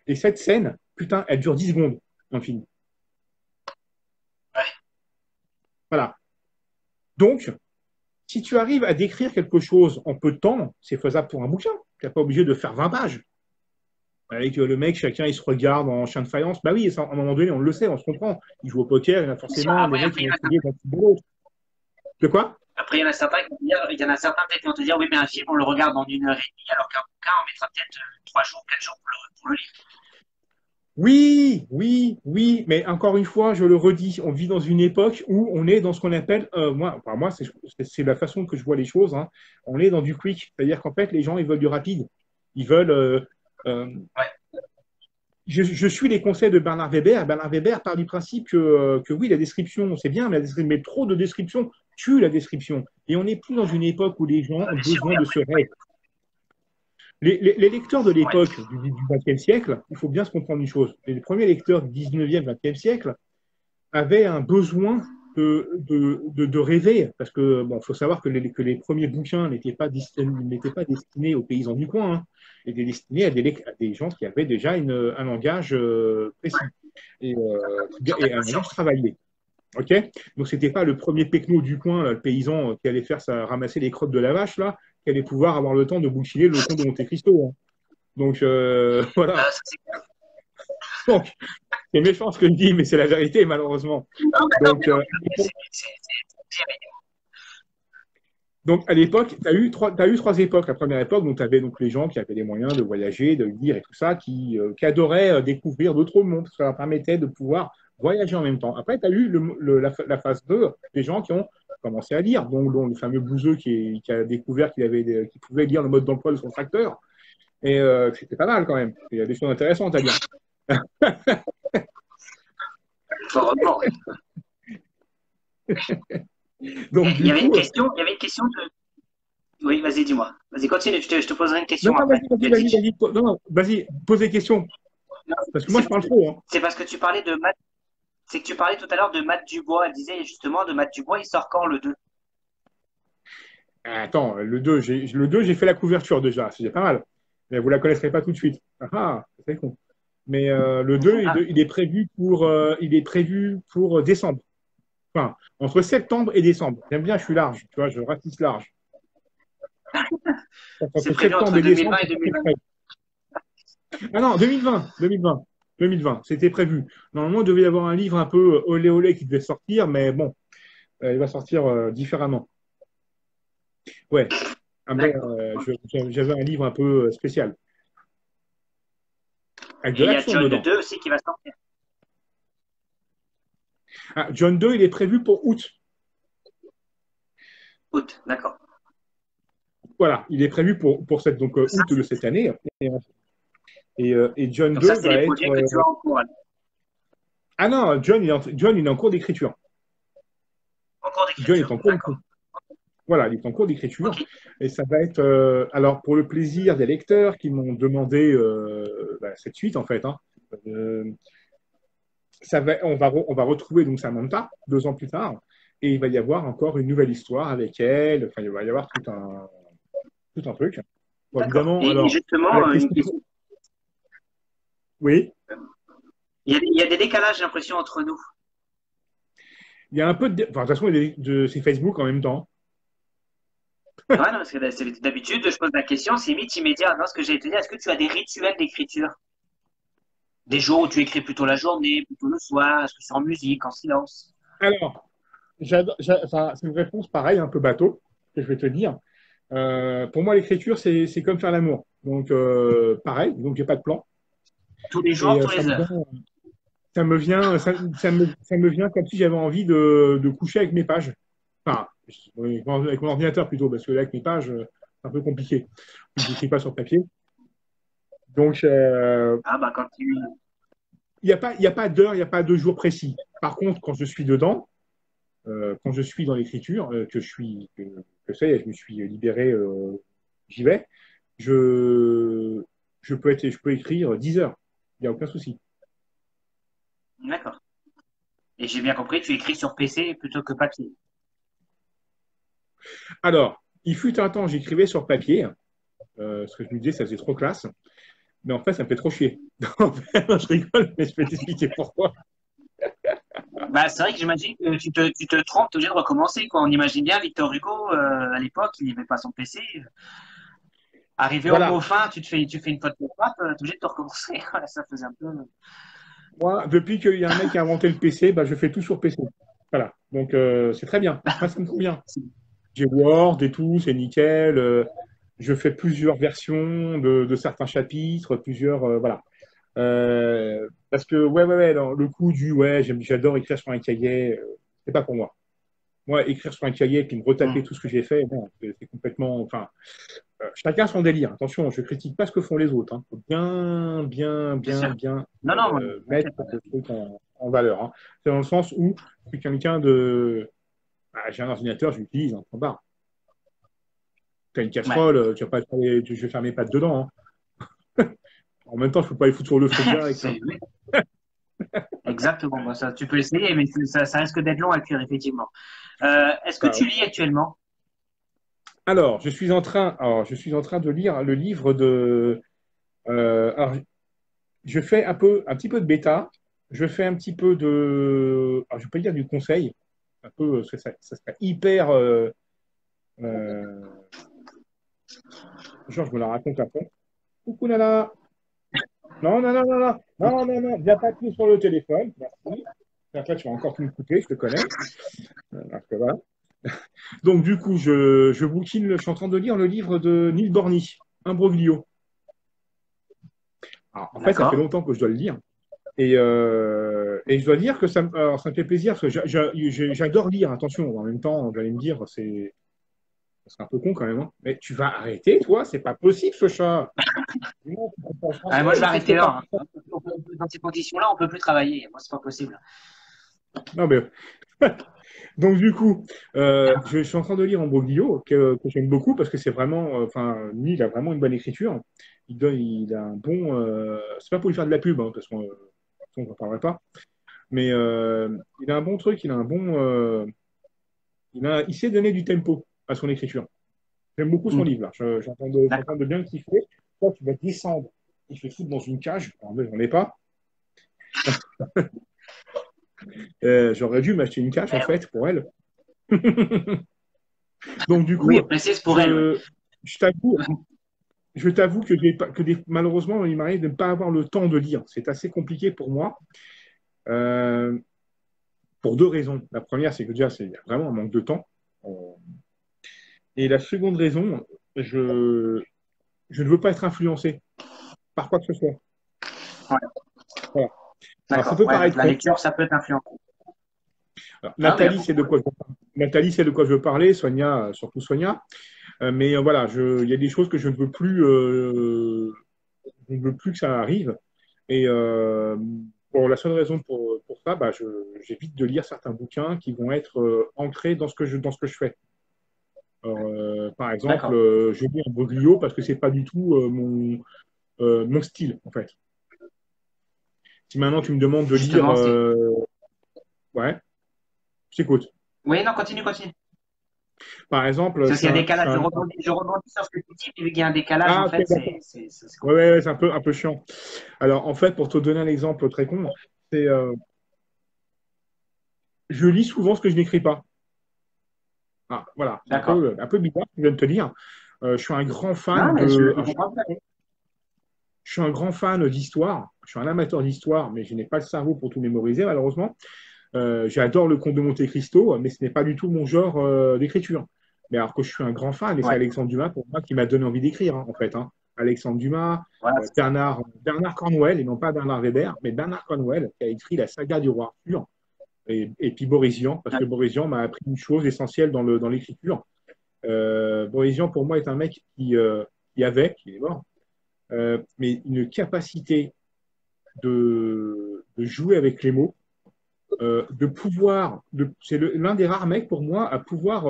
Speaker 2: Et cette scène, putain, elle dure 10 secondes dans le film. Voilà. Donc, si tu arrives à décrire quelque chose en peu de temps, c'est faisable pour un bouquin. Tu n'es pas obligé de faire 20 pages. Avec le mec, chacun, il se regarde en chien de faïence. Bah oui, ça, à un moment donné, on le sait, on se comprend. Il joue au poker, il y en a forcément les mecs qui vont essayer d'un de l'autre. De quoi?
Speaker 1: Après, il y en a certains qui vont dire, il y en a certains peut-être qui vont te dire, oui, mais un film, on le regarde en 1 heure et demie, alors qu'un bouquin, on mettra peut-être 3 jours, 4 jours pour le lire.
Speaker 2: Oui, oui, oui, mais encore une fois, je le redis, on vit dans une époque où on est dans ce qu'on appelle, moi, c'est la façon que je vois les choses, hein. On est dans du quick, c'est-à-dire qu'en fait, les gens, ils veulent du rapide. Ils veulent. Euh,
Speaker 1: Ouais.
Speaker 2: je suis les conseils de Bernard Weber. Bernard Weber part du principe que oui, la description, c'est bien, mais trop de description tue la description. Et on n'est plus dans une époque où les gens ont besoin de se rêver. Les lecteurs de
Speaker 1: Ouais.
Speaker 2: l'époque du XXe siècle, il faut bien se comprendre une chose. Les premiers lecteurs du XIXe, XXe siècle avaient un besoin de rêver, parce que bon, faut savoir que les premiers bouquins n'étaient pas destinés aux paysans du coin, hein. Ils étaient destinés à des gens qui avaient déjà un langage précis et un langage travaillé. Ok, donc c'était pas le premier pecno du coin, là, le paysan qui allait faire ça, ramasser les crottes de la vache là, qui allait pouvoir avoir le temps de bouchiner le comte de Monte Cristo, hein. Donc voilà.
Speaker 1: Ça, c'est clair.
Speaker 2: Donc c'est méchant ce que je dis, mais c'est la vérité malheureusement.
Speaker 1: Non, mais non,
Speaker 2: Donc,
Speaker 1: mais non, mais
Speaker 2: donc à l'époque, t'as eu trois époques. La première époque, donc tu avais donc les gens qui avaient les moyens de voyager, de lire et tout ça, qui adoraient découvrir d'autres mondes, parce que ça leur permettait de pouvoir voyager en même temps. Après, tu as eu la phase 2 des gens qui ont commencé à lire, dont le fameux Bouzeux qui a découvert qu'il pouvait lire le mode d'emploi de son tracteur. Et c'était pas mal quand même. Il y a des choses intéressantes à dire.
Speaker 1: heureusement, ouais.
Speaker 2: Donc,
Speaker 1: Il y
Speaker 2: du
Speaker 1: avait une
Speaker 2: coup,
Speaker 1: question, il y avait une question de. Oui, vas-y, dis-moi. Vas-y, continue, je te poserai une
Speaker 2: non,
Speaker 1: question
Speaker 2: non,
Speaker 1: après.
Speaker 2: non, non, vas-y, pose des questions.
Speaker 1: Non,
Speaker 2: Parce que moi, je parle trop, hein.
Speaker 1: c'est parce que tu parlais de Matt, c'est que tu parlais tout à l'heure de Matt Dubois. Elle disait justement de Matt Dubois, il sort quand le 2?
Speaker 2: Attends, le 2, j'ai fait la couverture déjà, c'est pas mal. Mais vous la connaisserez pas tout de suite. Ah, c'est con. Mais le 2,
Speaker 1: Ah,
Speaker 2: il est prévu pour décembre. Enfin, entre septembre et décembre. J'aime bien, je suis large, tu vois, je ratisse large.
Speaker 1: c'est
Speaker 2: Entre
Speaker 1: prévu
Speaker 2: septembre
Speaker 1: entre
Speaker 2: et décembre,
Speaker 1: 2020 et
Speaker 2: c'est pas très
Speaker 1: 2020.
Speaker 2: près. Ah non, 2020, 2020. 2020, c'était prévu. Normalement, il devait y avoir un livre un peu olé olé qui devait sortir, mais bon, il va sortir différemment. Ouais. Après,
Speaker 1: D'accord.
Speaker 2: j'avais un livre un peu spécial, avec de
Speaker 1: Et il y a
Speaker 2: l'action
Speaker 1: John
Speaker 2: dedans.
Speaker 1: 2 aussi qui va sortir.
Speaker 2: Ah, John 2, il est prévu pour août.
Speaker 1: Août, d'accord.
Speaker 2: Voilà, il est prévu pour cette, donc,
Speaker 1: Donc ça,
Speaker 2: août de cette année. Et John
Speaker 1: donc ça,
Speaker 2: 2
Speaker 1: c'est
Speaker 2: va
Speaker 1: les
Speaker 2: être.
Speaker 1: projets que tu as en cours.
Speaker 2: Ah non, John, il est en cours d'écriture.
Speaker 1: En cours
Speaker 2: John est
Speaker 1: d'écriture,
Speaker 2: en cours
Speaker 1: d'accord.
Speaker 2: d'écriture. Voilà, il est en cours d'écriture.
Speaker 1: Ok.
Speaker 2: Et ça va être. Alors, pour le plaisir des lecteurs qui m'ont demandé cette suite, en fait, hein, euh, on va retrouver donc Samantha 2 ans plus tard. Et il va y avoir encore une nouvelle histoire avec elle. Enfin, il va y avoir tout un truc. Bon,
Speaker 1: D'accord.
Speaker 2: évidemment,
Speaker 1: Et
Speaker 2: alors, à la
Speaker 1: justement, une
Speaker 2: question.
Speaker 1: question.
Speaker 2: Oui,
Speaker 1: Il y a des décalages, j'ai l'impression, entre nous.
Speaker 2: il y a un peu de. Enfin, de toute façon, c'est Facebook en même temps.
Speaker 1: Ouais, non, parce que d'habitude, je pose la question, c'est limite immédiat. Non, ce que j'ai te dire, est-ce que tu as des rituels d'écriture? Des jours où tu écris plutôt la journée, plutôt le soir? Est-ce que c'est en musique, en silence?
Speaker 2: Alors, enfin, c'est une réponse pareille, un peu bateau, que je vais te dire. Pour moi, l'écriture, c'est comme faire l'amour. Donc, pareil, donc j'ai pas de plan.
Speaker 1: Tous les
Speaker 2: Et
Speaker 1: jours, tous les heures.
Speaker 2: ça me vient comme si j'avais envie de coucher avec mes pages. Enfin, oui, avec mon ordinateur plutôt, parce que là, avec mes pages, c'est un peu compliqué. Je n'écris pas sur papier. Donc,
Speaker 1: Ah, bah, quand tu.
Speaker 2: il y a pas d'heure, il n'y a pas de jour précis. Par contre, quand je suis dedans, quand je suis dans l'écriture, que ça y est, je me suis libéré, j'y vais, je, je peux écrire 10 heures. Il n'y a aucun souci.
Speaker 1: D'accord. Et j'ai bien compris, tu écris sur PC plutôt que papier.
Speaker 2: Alors, il fut un temps, j'écrivais sur papier, parce que je me disais, ça faisait trop classe. Mais en fait, ça me fait trop chier. En fait, je rigole, mais je peux t'expliquer pourquoi.
Speaker 1: Bah, c'est vrai que j'imagine que tu te trompes, tu es obligé de recommencer, quoi. On imagine bien Victor Hugo, à l'époque, il n'avait pas son PC. Arrivé au mot
Speaker 2: Voilà.
Speaker 1: fin, tu fais une faute de frappe, tu es obligé de te recommencer. Voilà, ça faisait un peu.
Speaker 2: Moi, depuis qu'il y a un mec qui a inventé le PC, bah, je fais tout sur PC. Voilà. Donc, c'est très bien. Moi, ça me convient. J'ai Word et tout, c'est nickel. Je fais plusieurs versions de certains chapitres, plusieurs. Voilà. Parce que, ouais, non, le coup du ouais, j'adore écrire sur un cahier, c'est pas pour moi. Moi, écrire sur un cahier puis me retaper
Speaker 1: Hmm,
Speaker 2: tout ce que j'ai fait, non, c'est complètement. Enfin, chacun son délire. Attention, je critique pas ce que font les autres. Hein. Faut
Speaker 1: bien sûr.
Speaker 2: bien
Speaker 1: Non, non, moi,
Speaker 2: mettre
Speaker 1: t'inquiète.
Speaker 2: le truc en valeur. Hein. C'est dans le sens où je suis quelqu'un de. Ah, j'ai un ordinateur, je l'utilise, hein, point barre. Tu as une
Speaker 1: Ouais.
Speaker 2: casserole, tu vas pas, je vais faire mes pattes dedans. Hein. En même temps, je peux pas les foutre sur le feu direct. Hein.
Speaker 1: Oui, exactement. Bah, ça, tu peux essayer, mais ça risque d'être long à cuire, effectivement. Est-ce que
Speaker 2: Bah,
Speaker 1: tu lis actuellement?
Speaker 2: alors, je suis en train de lire le livre de. Alors, je fais un petit peu de bêta. Je fais un petit peu de. Alors, je vais pas dire du conseil. Un peu, parce que ça serait hyper. Euh, genre, je me la raconte après. Coucou, Nana. Non, non, non, non, non, non, non, non, viens pas plus sur le téléphone. Merci. Et après, tu vas encore tout me couper, je te connais. Parce que voilà. Donc, du coup, je bouquine, je suis en train de lire le livre de Neil Borny, Imbroglio. Alors, en fait, ça fait
Speaker 1: D'accord.
Speaker 2: longtemps que je dois le lire. Et je dois dire que alors, ça me fait plaisir parce que j'adore lire. Attention, en même temps, vous allez me dire, c'est un peu con quand même. Hein. Mais tu vas arrêter, toi? C'est pas possible, ce chat. Non, tu comprends le français,
Speaker 1: Moi, je vais
Speaker 2: il faut que je
Speaker 1: arrêter
Speaker 2: te parle.
Speaker 1: là. Hein. Dans ces conditions-là, on peut plus travailler. Moi, c'est pas possible.
Speaker 2: Non, mais donc, du coup, je suis en train de lire Ambroglio, que j'aime beaucoup parce que c'est vraiment, enfin, lui, il a vraiment une bonne écriture. Il a un bon. C'est pas pour lui faire de la pub, hein, parce qu'on n'en parlerait pas. Mais il a un bon truc, il a un bon. Il sait donner du tempo à son écriture. J'aime beaucoup son
Speaker 1: Hmm.
Speaker 2: livre, là. J'entends
Speaker 1: D'accord.
Speaker 2: de bien le kiffer. Toi, tu vas descendre et je vais foutre dans une cage. Alors, mais j'en ai pas. J'aurais dû m'acheter une cage, en
Speaker 1: Eh
Speaker 2: fait, pour elle. Donc, du coup,
Speaker 1: oui, précise pour elle. Ouais.
Speaker 2: je, je t'avoue, je t'avoue que, malheureusement, il m'arrive de ne pas avoir le temps de lire. C'est assez compliqué pour moi, euh, pour deux raisons. La première, c'est que déjà, il y a vraiment un manque de temps. Euh, Et la seconde raison, je, je ne veux pas être influencé par quoi que ce soit.
Speaker 1: Ouais,
Speaker 2: Voilà. Alors, ça
Speaker 1: d'accord.
Speaker 2: peut
Speaker 1: Ouais, donc
Speaker 2: paraître
Speaker 1: la
Speaker 2: con.
Speaker 1: lecture, ça peut t'influencer.
Speaker 2: Alors,
Speaker 1: Non, mais il y a
Speaker 2: Nathalie, c'est de
Speaker 1: beaucoup.
Speaker 2: quoi Nathalie, c'est de quoi je veux parler. Sonia, surtout Sonia. Mais voilà, il y a des choses que je ne veux plus, je ne veux plus que ça arrive. Et pour la seule raison pour ça, bah, j'évite de lire certains bouquins qui vont être ancrés dans ce que je fais. Alors, par exemple,
Speaker 1: D'accord.
Speaker 2: je lis un Boglio parce que c'est pas du tout mon style, en fait. Si maintenant tu me demandes de lire,
Speaker 1: Justement, c'est.
Speaker 2: ouais, je t'écoute.
Speaker 1: Oui, non, continue, continue.
Speaker 2: Par exemple,
Speaker 1: C'est parce qu'il y a un décalage. Je rebondis sur ce que tu dis, puis vu qu'il y a un décalage, en
Speaker 2: Ah, ok,
Speaker 1: fait,
Speaker 2: d'accord.
Speaker 1: c'est
Speaker 2: Ouais,
Speaker 1: compliqué.
Speaker 2: ouais, ouais, c'est un peu chiant. Alors, en fait, pour te donner un exemple très con, c'est je lis souvent ce que je n'écris pas. Ah, voilà, c'est
Speaker 1: D'accord.
Speaker 2: un peu bizarre, ce que je viens de te dire. Je suis un grand
Speaker 1: Non,
Speaker 2: fan
Speaker 1: mais je
Speaker 2: alors,
Speaker 1: comprends tout à fait.
Speaker 2: je suis un grand fan d'histoire. Je suis un amateur d'histoire, mais je n'ai pas le cerveau pour tout mémoriser, malheureusement. J'adore le Comte de Monte-Cristo, mais ce n'est pas du tout mon genre d'écriture. Mais alors que je suis un grand fan, et c'est
Speaker 1: Ouais.
Speaker 2: Alexandre Dumas pour moi qui m'a donné envie d'écrire, hein, en fait. Hein. Alexandre Dumas,
Speaker 1: Voilà, c'est ça.
Speaker 2: Bernard Cornwell, et non pas Bernard Weber, mais Bernard Cornwell, qui a écrit la saga du roi Arthur, et puis Boris Vian, parce
Speaker 1: Ouais.
Speaker 2: que Boris Vian m'a appris une chose essentielle dans l'écriture. Boris Vian, pour moi, est un mec qui est mort, mais une capacité de jouer avec les mots, de pouvoir, c'est l'un des rares mecs pour moi à pouvoir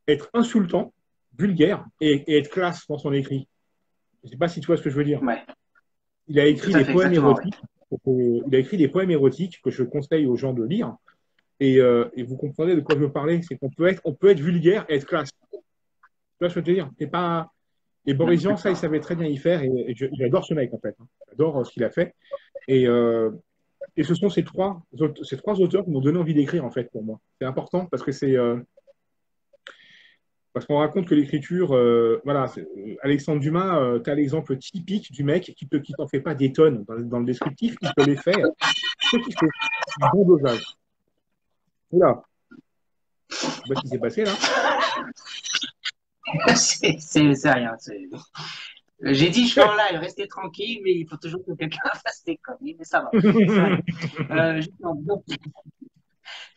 Speaker 2: être insultant, vulgaire et être classe dans son écrit. Je ne sais pas si tu vois ce que je veux dire.
Speaker 1: Ouais.
Speaker 2: Il a
Speaker 1: Tout
Speaker 2: écrit
Speaker 1: à
Speaker 2: des
Speaker 1: fait,
Speaker 2: poèmes
Speaker 1: exactement, oui.
Speaker 2: érotiques. Il a écrit des poèmes érotiques que je conseille aux gens de lire. Et vous comprenez de quoi je veux parler. C'est on peut être vulgaire et être classe. Tu vois ce que je veux dire. C'est pas... Et Boris Vian, ça, il
Speaker 1: D'accord.
Speaker 2: savait très bien y faire. Et j'adore ce mec, en fait. Hein. J'adore ce qu'il a fait. Et, et ce sont ces trois auteurs qui m'ont donné envie d'écrire, en fait, pour moi. C'est important parce que parce qu'on raconte que l'écriture, voilà, Alexandre Dumas, tu as l'exemple typique du mec qui t'en fait pas des tonnes dans le descriptif, il te les fait. Ce qu'il faut, un bon dosage. Oula, je sais pas ce qui s'est passé là.
Speaker 1: C'est rien. J'ai dit, je suis en live, restez tranquille, mais il faut toujours que quelqu'un fasse des conneries, mais ça va. C'est rien. Justement, donc,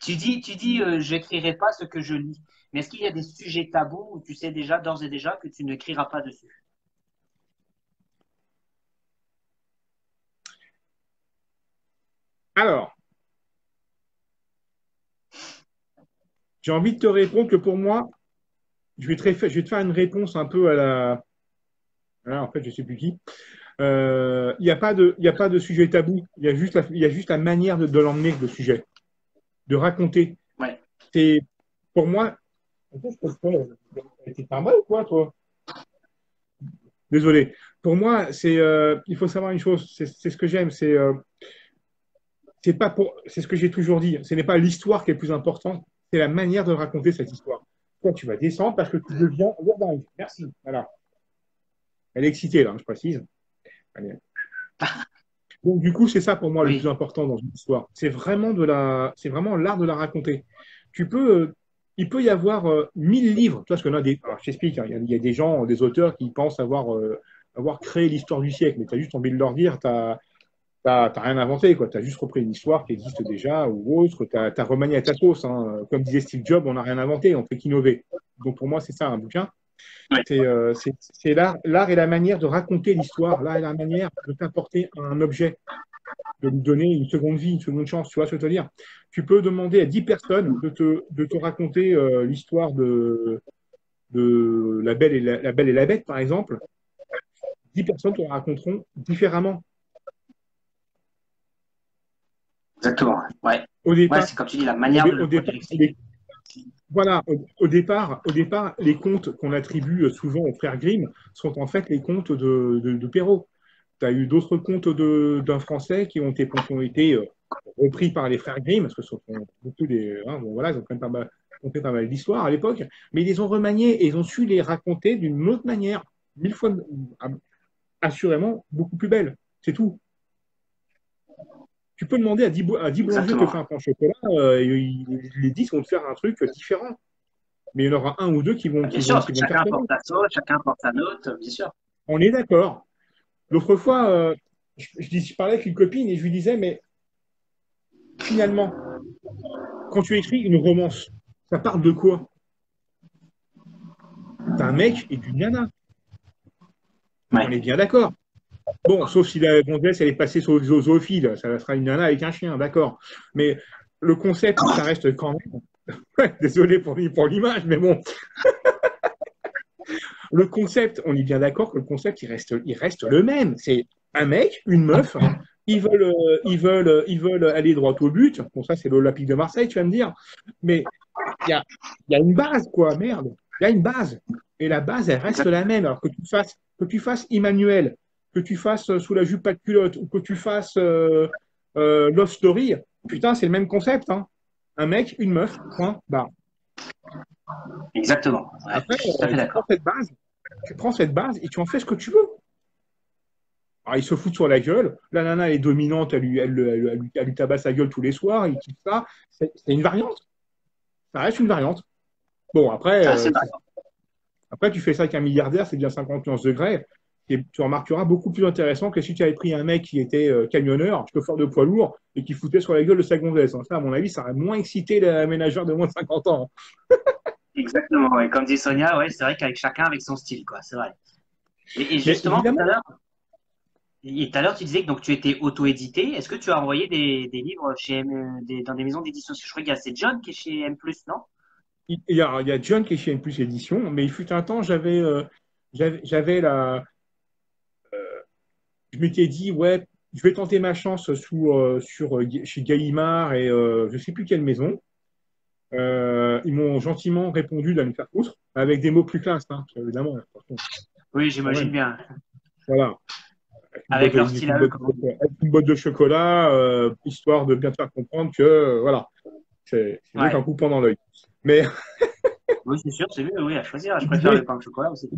Speaker 1: tu dis, je n'écrirai pas ce que je lis. Mais est-ce qu'il y a des sujets tabous où tu sais déjà, d'ores et déjà, que tu n'écriras pas dessus?
Speaker 2: Alors, j'ai envie de te répondre que pour moi, je vais te faire une réponse un peu à la. Ah, en fait, je sais plus qui. Il y a pas de sujet tabou. Il y a juste la manière de l'emmener, le sujet, de raconter.
Speaker 1: Ouais.
Speaker 2: C'est pour moi. Attends, t'es pas mal ou quoi, toi? Désolé. Pour moi, il faut savoir une chose. C'est ce que j'aime. C'est ce que j'ai toujours dit. Ce n'est pas l'histoire qui est le plus important. C'est la manière de raconter cette histoire. Toi, tu vas descendre parce que tu deviens dingue. Merci. Voilà. Elle est excitée, là, je précise. Allez. Donc, du coup, c'est ça pour moi le plus
Speaker 1: Oui.
Speaker 2: important dans une histoire. C'est vraiment l'art de la raconter. Tu peux, il peut y avoir 1000 livres. Tu vois, parce que alors, je t'explique, hein, il y a des gens, des auteurs qui pensent avoir créé l'histoire du siècle, mais tu as juste envie de leur dire, t'as rien inventé, quoi. Tu as juste repris une histoire qui existe déjà ou autre. Tu as remanié à ta sauce. Hein. Comme disait Steve Jobs, on n'a rien inventé, on fait qu'innover. Donc pour moi, c'est ça un bouquin.
Speaker 1: Ouais.
Speaker 2: C'est l'art et la manière de raconter l'histoire, l'art et la manière de t'apporter un objet, de lui donner une seconde vie, une seconde chance. Tu vois ce que je veux dire? Tu peux demander à 10 personnes de te raconter l'histoire de la Belle et la Bête, par exemple. 10 personnes te la raconteront différemment.
Speaker 1: Exactement. Ouais.
Speaker 2: Au
Speaker 1: Ouais,
Speaker 2: départ,
Speaker 1: c'est comme tu dis, la
Speaker 2: au,
Speaker 1: manière
Speaker 2: dé-
Speaker 1: de
Speaker 2: au
Speaker 1: de
Speaker 2: départ,
Speaker 1: l'expliquer.
Speaker 2: voilà, au départ, les contes qu'on attribue souvent aux frères Grimm sont en fait les contes de Perrault. Tu as eu d'autres contes d'un Français qui ont été repris par les frères Grimm, parce que ce sont beaucoup des. Hein, bon, voilà, ils ont quand même conté pas mal d'histoires à l'époque, mais ils les ont remaniés et ils ont su les raconter d'une autre manière. mille fois, assurément, beaucoup plus belle. C'est tout. Tu peux demander à 10 boulangers de te
Speaker 1: Exactement.
Speaker 2: faire un pain au chocolat, les 10 vont te faire un truc différent. Mais il y en aura un ou deux
Speaker 1: Bah, bien sûr, parce
Speaker 2: qui
Speaker 1: que
Speaker 2: vont
Speaker 1: chacun
Speaker 2: cartonner.
Speaker 1: porte sa sauce, chacun porte sa note, bien sûr.
Speaker 2: On est d'accord. L'autre fois, je parlais avec une copine et je lui disais, mais finalement, quand tu écris une romance, ça parle de quoi? D'un mec et d'une nana. On est
Speaker 1: Ouais.
Speaker 2: bien d'accord. Bon, sauf si la gonzesse, elle est passée sur le zoophile, ça sera une nana avec un chien, d'accord. Mais le concept, ça reste quand même. Ouais, désolé pour l'image, mais bon, le concept, on est bien d'accord que le concept, il reste le même. C'est un mec, une meuf, ils veulent aller droit au but. Bon, ça, c'est l'Olympique de Marseille, tu vas me dire. Mais il y a une base, quoi, merde. Il y a une base. Et la base, elle reste la même. Alors que tu fasses Emmanuel, que tu fasses sous la jupe pas de culotte, ou que tu fasses Love Story, putain, c'est le même concept, hein. Un mec, une meuf, point, barre.
Speaker 1: Exactement. Ouais,
Speaker 2: Après,
Speaker 1: je suis tout à fait d'accord.
Speaker 2: tu prends cette base et tu en fais ce que tu veux. Alors, il se fout sur la gueule. La nana est dominante, elle lui tabasse la gueule tous les soirs, il kiffe ça. C'est une variante. Ça reste une variante. Bon,
Speaker 1: Ah, c'est vrai.
Speaker 2: après, tu fais ça avec un milliardaire, c'est bien 50 nuances degrés. Et tu remarqueras beaucoup plus intéressant que si tu avais pris un mec qui était camionneur, chauffeur de poids lourd, et qui foutait sur la gueule de sa gonzesse. Ça, à mon avis, ça aurait moins excité la ménagère de moins de 50 ans.
Speaker 1: Exactement. Et comme dit Sonia, ouais, c'est vrai qu'avec chacun avec son style, quoi. C'est vrai. Et
Speaker 2: Mais
Speaker 1: justement,
Speaker 2: évidemment,
Speaker 1: tout à l'heure, tu disais que donc tu étais auto-édité. Est-ce que tu as envoyé des livres dans des maisons d'édition? Parce que je crois qu'il y a c'est John qui est chez M+, non?
Speaker 2: il y a John qui est chez N Plus Édition, mais il fut un temps, j'avais la, je m'étais dit, ouais, je vais tenter ma chance chez Gallimard et je ne sais plus quelle maison. Ils m'ont gentiment répondu d'aller me faire foutre, avec des mots plus classe, hein, évidemment.
Speaker 1: Oui,
Speaker 2: Quand
Speaker 1: j'imagine
Speaker 2: même.
Speaker 1: bien.
Speaker 2: Voilà.
Speaker 1: Avec leur style à eux, comment?
Speaker 2: Avec une boîte de chocolat, histoire de bien te faire comprendre que, voilà, c'est mieux qu'un
Speaker 1: Ouais.
Speaker 2: coupon dans l'œil. Mais
Speaker 1: Oui, c'est sûr, c'est mieux, oui, à choisir. Je préfère le
Speaker 2: l'idée,
Speaker 1: pain au chocolat aussi.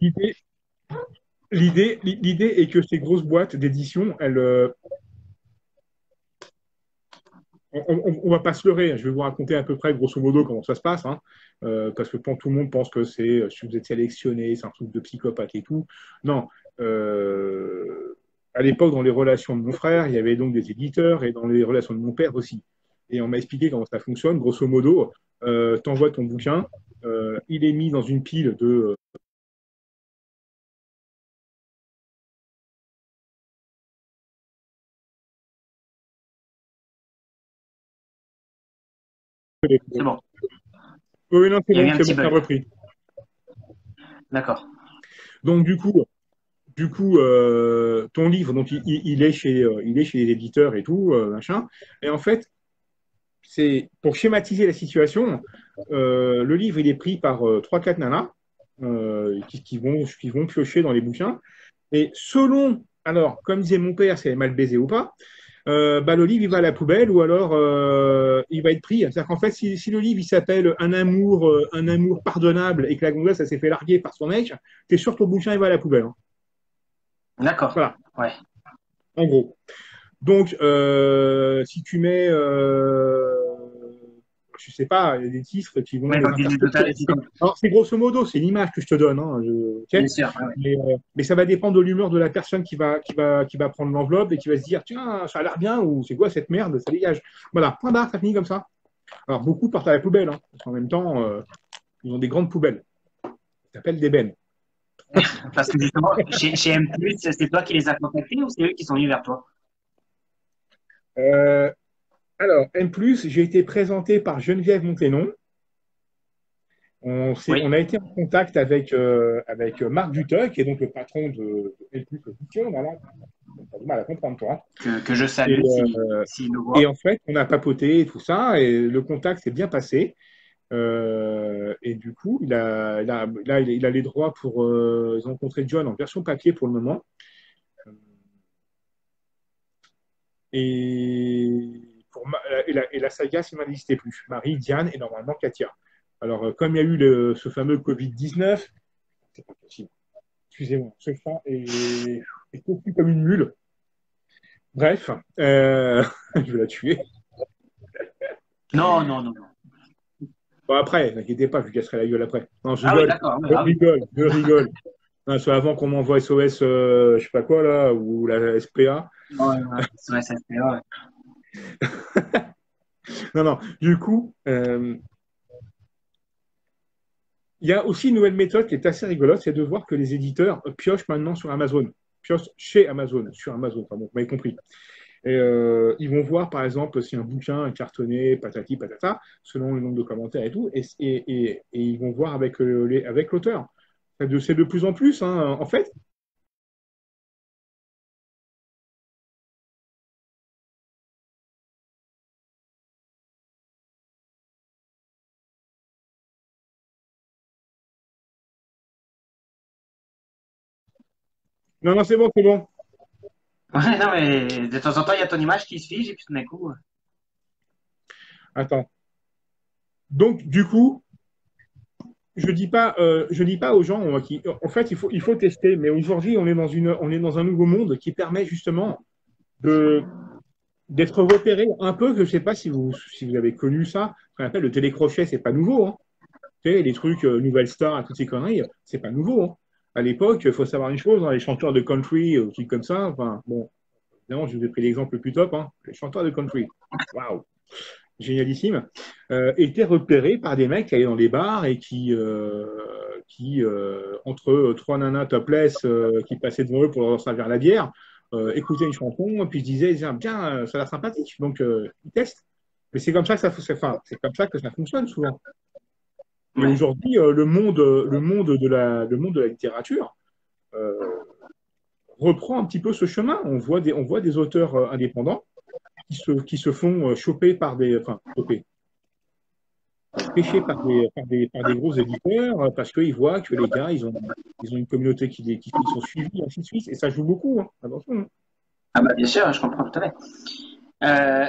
Speaker 2: l'idée, l'idée est que ces grosses boîtes d'édition, on va pas se leurrer. Je vais vous raconter à peu près, grosso modo, comment ça se passe, hein. Parce que tout le monde pense que si vous êtes sélectionné, c'est un truc de psychopathe et tout. Non. À l'époque, dans les relations de mon frère, il y avait donc des éditeurs et dans les relations de mon père aussi. Et on m'a expliqué comment ça fonctionne. Grosso modo, tu envoies ton bouquin, il est mis dans une pile de
Speaker 1: C'est bon.
Speaker 2: oui, non,
Speaker 1: Il y a eu un
Speaker 2: c'est
Speaker 1: petit
Speaker 2: bon, c'est
Speaker 1: bug.
Speaker 2: repris.
Speaker 1: D'accord.
Speaker 2: Donc, ton livre, donc, il est chez les éditeurs et tout, machin. Et en fait, c'est pour schématiser la situation, le livre, il est pris par 3-4 nanas qui vont piocher dans les bouquins. Et selon, alors, comme disait mon père, si elle est mal baisée ou pas, bah, le livre, il va à la poubelle ou alors il va être pris. C'est-à-dire qu'en fait, si le livre, il s'appelle Un amour pardonnable et que la gonzesse, ça s'est fait larguer par son mec, t'es sûr que ton bouquin, il va à la poubelle, hein.
Speaker 1: D'accord.
Speaker 2: Voilà,
Speaker 1: Ouais.
Speaker 2: en gros. Donc, si tu mets, je sais pas, il y a des titres qui
Speaker 1: Ouais,
Speaker 2: vont
Speaker 1: donc il est
Speaker 2: interpeller.
Speaker 1: total, comme,
Speaker 2: Alors, c'est grosso modo, c'est l'image que je te donne, hein,
Speaker 1: bien
Speaker 2: ok.
Speaker 1: sûr. Ouais, ouais.
Speaker 2: Mais ça va dépendre de l'humeur de la personne qui va prendre l'enveloppe et qui va se dire, tiens, ça a l'air bien, ou c'est quoi cette merde, ça dégage. Voilà, point barre, ça finit comme ça. Alors, beaucoup partent à la poubelle, hein, parce qu'en même temps, ils ont des grandes poubelles. Ça s'appelle des bennes.
Speaker 1: Parce que justement, chez M+, c'est toi qui les as contactés ou c'est eux qui sont venus vers toi?
Speaker 2: Euh, alors, M+, j'ai été présenté par Geneviève Monténon. On
Speaker 1: Oui.
Speaker 2: a été en contact avec Marc Dutoc, qui est donc le patron de L Plus Audition. Voilà, t'as du mal à comprendre, toi.
Speaker 1: Que je
Speaker 2: Et,
Speaker 1: salue s'ils le
Speaker 2: et
Speaker 1: voient.
Speaker 2: en fait, on a papoté et tout ça, et le contact s'est bien passé. Et du coup, il a les droits pour. Ils ont rencontré John en version papier pour le moment. Et, et la saga, c'est mal n'existait plus. Marie, Diane et normalement Katia. Alors, comme il y a eu ce fameux Covid-19, c'est pas possible. excusez-moi, ce chat est cocu comme une mule. Bref, je vais la tuer.
Speaker 1: Non, non, non, non.
Speaker 2: Bon, après, n'inquiétez pas, je lui casserai la gueule après. Non, je
Speaker 1: Ah oui,
Speaker 2: rigole,
Speaker 1: d'accord.
Speaker 2: je
Speaker 1: Ah oui.
Speaker 2: rigole, je rigole. Non, soit avant qu'on m'envoie SOS, je sais pas quoi, là, ou la SPA.
Speaker 1: Ouais, ouais, ouais, ça se fait, ouais.
Speaker 2: Non, non, du coup, il y a aussi une nouvelle méthode qui est assez rigolote, c'est de voir que les éditeurs piochent maintenant sur Amazon, piochent chez Amazon, sur Amazon, enfin bon, vous m'avez compris. Et ils vont voir, par exemple, si un bouquin est cartonné, patati patata, selon le nombre de commentaires et tout, et ils vont voir avec, avec l'auteur. C'est de plus en plus, hein. En fait, non, non, c'est bon, c'est bon.
Speaker 1: Ouais, non, mais de temps en temps, il y a ton image qui se fige et puis tout d'un coup.
Speaker 2: Attends. Donc, du coup, je dis pas aux gens qui, en fait, il faut tester. Mais aujourd'hui, on est dans un nouveau monde qui permet justement de d'être repéré un peu. Je ne sais pas si vous avez connu ça. Ce qu'on appelle le télécrochet, c'est pas nouveau, hein. Tu sais, les trucs Nouvelle Star, toutes ces conneries, c'est pas nouveau, hein. À l'époque, il faut savoir une chose, hein, les chanteurs de country, trucs comme ça. Enfin, bon, évidemment, je vous ai pris l'exemple le plus top, hein, les chanteurs de country. Waouh! Génialissime, étaient repérés par des mecs qui allaient dans les bars et entre trois nanas topless qui passaient devant eux pour leur servir la bière, écoutaient une chanson et puis ils disaient, bien, ça a l'air sympathique, donc ils testent. Mais c'est comme ça que enfin, c'est comme ça que ça fonctionne souvent. Et
Speaker 1: Ouais.
Speaker 2: aujourd'hui, le monde de la littérature euh, reprend un petit peu ce chemin. On voit des auteurs indépendants qui se font choper par des, enfin, choper, pêchés par des gros éditeurs parce qu'ils voient que les gars, ils ont une communauté qui sont suivis, ainsi de suite. Et ça joue beaucoup, hein. Attention, hein.
Speaker 1: Ah bah bien sûr, je comprends tout à fait. Euh,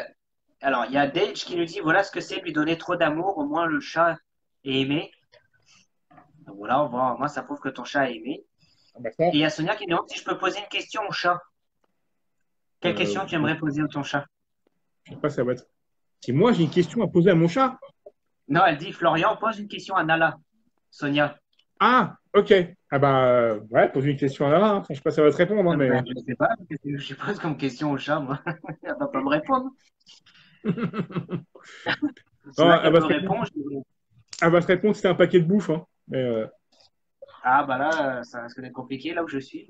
Speaker 1: alors, il y a Dage qui nous dit, voilà ce que c'est lui donner trop d'amour, au moins le chat est aimé. Donc voilà, on voit, moi ça prouve que ton chat est aimé.
Speaker 2: Ah bah ça,
Speaker 1: Et il y a Sonia qui demande si je peux poser une question au chat. Quelle question tu
Speaker 2: bon,
Speaker 1: aimerais poser à ton chat?
Speaker 2: je sais pas, ça va être. Si moi j'ai une question à poser à mon chat,
Speaker 1: Non, elle dit, Florian, pose une question à Nala. Sonia.
Speaker 2: ah, ok. Ah bah, ouais, pose une question là, hein. Enfin, je sais pas si ça va te répondre, hein,
Speaker 1: Ben,
Speaker 2: mais.
Speaker 1: je ne sais pas, qu'est-ce que je pose comme question au chat, moi. Elle va pas me répondre.
Speaker 2: Non,
Speaker 1: Sinon, qu'elle me répond, je dis,
Speaker 2: elle va te répondre si c'est un paquet de bouffe, hein. Mais,
Speaker 1: ah bah là, ça risque d'être compliqué là où je suis.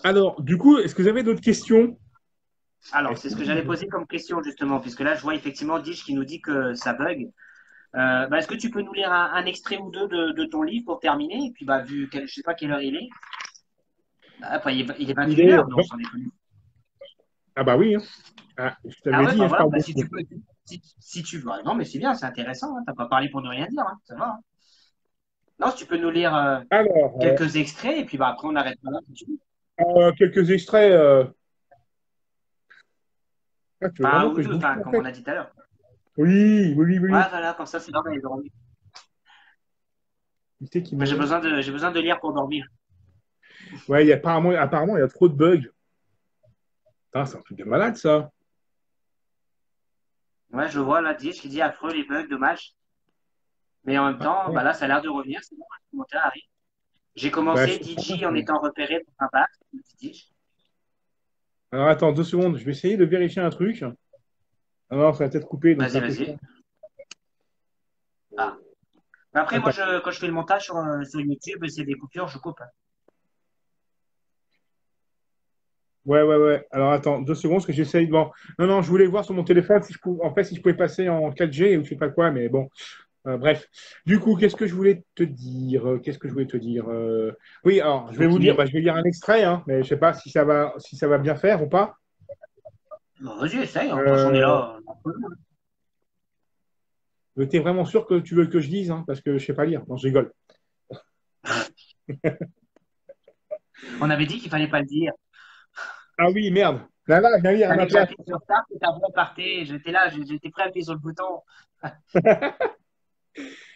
Speaker 2: alors, du coup, est-ce que vous avez d'autres questions?
Speaker 1: Alors,
Speaker 2: Est-ce
Speaker 1: c'est
Speaker 2: que
Speaker 1: ce que j'allais
Speaker 2: vous-
Speaker 1: poser comme question justement, puisque là, je vois effectivement Dish qui nous dit que ça bug. Bah, est-ce que tu peux nous lire un extrait ou deux de ton livre pour terminer? Et puis, bah, je sais pas quelle heure il est. Après, il est
Speaker 2: Il
Speaker 1: 21
Speaker 2: est.
Speaker 1: heures, donc sans déconner.
Speaker 2: Ah bah oui, hein. Ah, je
Speaker 1: Ah
Speaker 2: t'avais
Speaker 1: ouais,
Speaker 2: dit,
Speaker 1: bah
Speaker 2: hein, je
Speaker 1: voilà,
Speaker 2: parle
Speaker 1: bah, si tu
Speaker 2: beaucoup.
Speaker 1: peux, si tu veux. Ah, non, mais c'est bien, c'est intéressant. Hein, t'as pas parlé pour ne rien dire, hein, ça va. Hein. Non, si tu peux nous lire
Speaker 2: Alors,
Speaker 1: quelques extraits, et puis bah, après, on arrête là. Si tu veux.
Speaker 2: quelques extraits. Ah, tu veux
Speaker 1: Enfin,
Speaker 2: vraiment
Speaker 1: ou
Speaker 2: que je
Speaker 1: deux,
Speaker 2: bouge
Speaker 1: enfin,
Speaker 2: en
Speaker 1: comme on
Speaker 2: fait?
Speaker 1: a dit tout à l'heure.
Speaker 2: Oui, oui, oui, oui,
Speaker 1: Ouais,
Speaker 2: oui.
Speaker 1: voilà, comme ça, c'est normal.
Speaker 2: Tu sais qu'il
Speaker 1: Moi,
Speaker 2: me.
Speaker 1: j'ai besoin de lire pour dormir.
Speaker 2: Ouais, apparemment, il y a trop de bugs. Putain, c'est un truc de malade, ça.
Speaker 1: Ouais, je vois là, Dish qui dit affreux les bugs, dommage. Mais en même
Speaker 2: Ah,
Speaker 1: temps,
Speaker 2: ouais.
Speaker 1: bah là, ça a l'air de revenir. C'est bon, le commentaire arrive. J'ai
Speaker 2: Bah,
Speaker 1: commencé
Speaker 2: je sais pas,
Speaker 1: DJ en étant repéré pour un bac, DJ.
Speaker 2: alors, attends, 2 secondes. Je vais essayer de vérifier un truc. Ah non, ça va peut-être coupé, donc c'est
Speaker 1: Vas-y,
Speaker 2: un peu chiant.
Speaker 1: vas-y. Ah. Mais après, moi,
Speaker 2: Attends.
Speaker 1: quand je fais le montage sur YouTube, c'est des coupures, je coupe. Hein.
Speaker 2: Ouais, ouais, ouais. Alors, attends, 2 secondes, parce que j'essaye. Bon, non, non, je voulais voir sur mon téléphone si je pouvais, en fait, si je pouvais passer en 4G ou je sais pas quoi, mais bon. Bref. Du coup, qu'est-ce que je voulais te dire? Qu'est-ce que je voulais te dire? Oui, alors, je vais
Speaker 1: Donc,
Speaker 2: vous
Speaker 1: il
Speaker 2: dire,
Speaker 1: est.
Speaker 2: bah, je vais lire un extrait, hein, mais je sais pas si ça va bien faire ou pas.
Speaker 1: Bon, vas-y, essaye. Hein. De toute façon, on est
Speaker 2: Euh,
Speaker 1: là.
Speaker 2: T'es vraiment sûr que tu veux que je dise, hein, parce que je sais pas lire. Non, je rigole.
Speaker 1: On avait dit qu'il fallait pas le dire.
Speaker 2: Ah oui, merde. Là, là, viens lire à ma
Speaker 1: Fallait que
Speaker 2: place.
Speaker 1: j'appuie sur Start et ta voix partait. J'étais là, j'étais prêt à appuyer sur le bouton.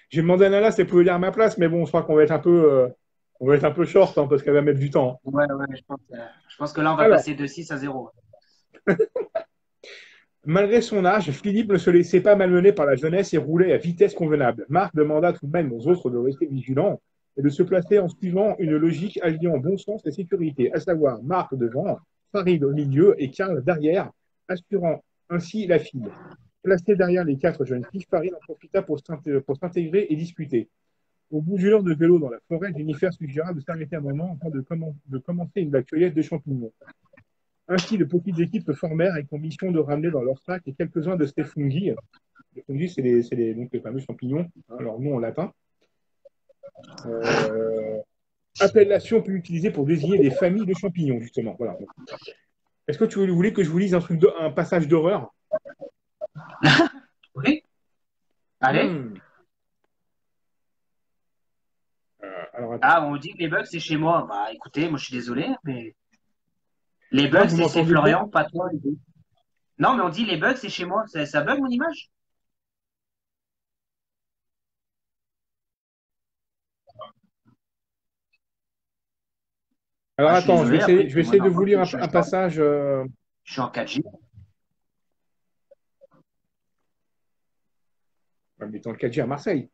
Speaker 2: J'ai demandé à Nala si elle pouvait lire à ma place, mais bon, je crois qu'on va être un peu. On va être un peu short parce qu'elle va mettre du temps.
Speaker 1: Ouais, ouais, je pense que là, on va
Speaker 2: Alors,
Speaker 1: passer de 6 à 0.
Speaker 2: malgré son âge, Philippe ne se laissait pas malmener par la jeunesse et roulait à vitesse convenable. Marc demanda tout de même aux autres de rester vigilants et de se placer en suivant une logique alliant bon sens et sécurité, à savoir Marc devant, Farid au milieu et Karl derrière, assurant ainsi la file. Placé derrière les quatre jeunes filles, Farid en profita pour s'intégrer et discuter. Au bout d'une heure de vélo dans la forêt, Jennifer suggéra de s'arrêter un moment afin de commencer une cueillette de champignons. Ainsi, de petites équipes se formèrent avec pour mission de ramener dans leur sac quelques-uns de ces fungi. Les fungi, donc les fameux champignons, hein, leur nom en latin. Euh, Appellation plus utilisée pour désigner des familles de champignons, justement. Voilà. Est-ce que tu voulais que je vous lise un passage d'horreur?
Speaker 1: Oui, allez.
Speaker 2: Hmm. Alors, attends.
Speaker 1: Ah, on dit que les bugs, c'est chez moi. Bah, écoutez, moi, je suis désolé, mais les
Speaker 2: Moi,
Speaker 1: bugs,
Speaker 2: vous
Speaker 1: c'est
Speaker 2: m'entendez bien?
Speaker 1: Florian, pas toi. Non, mais on dit les bugs, c'est chez moi. Ça bug mon image?
Speaker 2: Alors,
Speaker 1: Ah, je suis
Speaker 2: attends,
Speaker 1: désolé, après,
Speaker 2: je vais
Speaker 1: moi,
Speaker 2: essayer de
Speaker 1: normalement,
Speaker 2: vous lire
Speaker 1: je
Speaker 2: un passage.
Speaker 1: je suis en 4G.
Speaker 2: Mais dans le 4G à Marseille.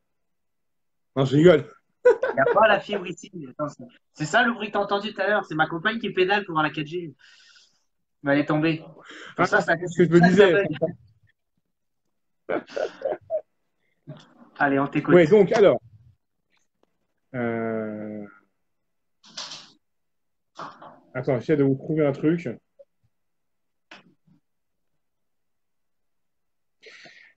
Speaker 2: Non, je rigole.
Speaker 1: Il n'y a pas la fibre ici. Attends, c'est ça le bruit que tu as entendu tout à l'heure. C'est ma compagne qui pédale pour voir la 4G. Mais elle est tombée. Pour
Speaker 2: Ah,
Speaker 1: ça,
Speaker 2: c'est ce que je me
Speaker 1: ça, ça
Speaker 2: disais.
Speaker 1: bug. Allez, on t'écoute.
Speaker 2: Ouais, donc, alors. Euh, Attends, j'essaie de vous trouver un truc.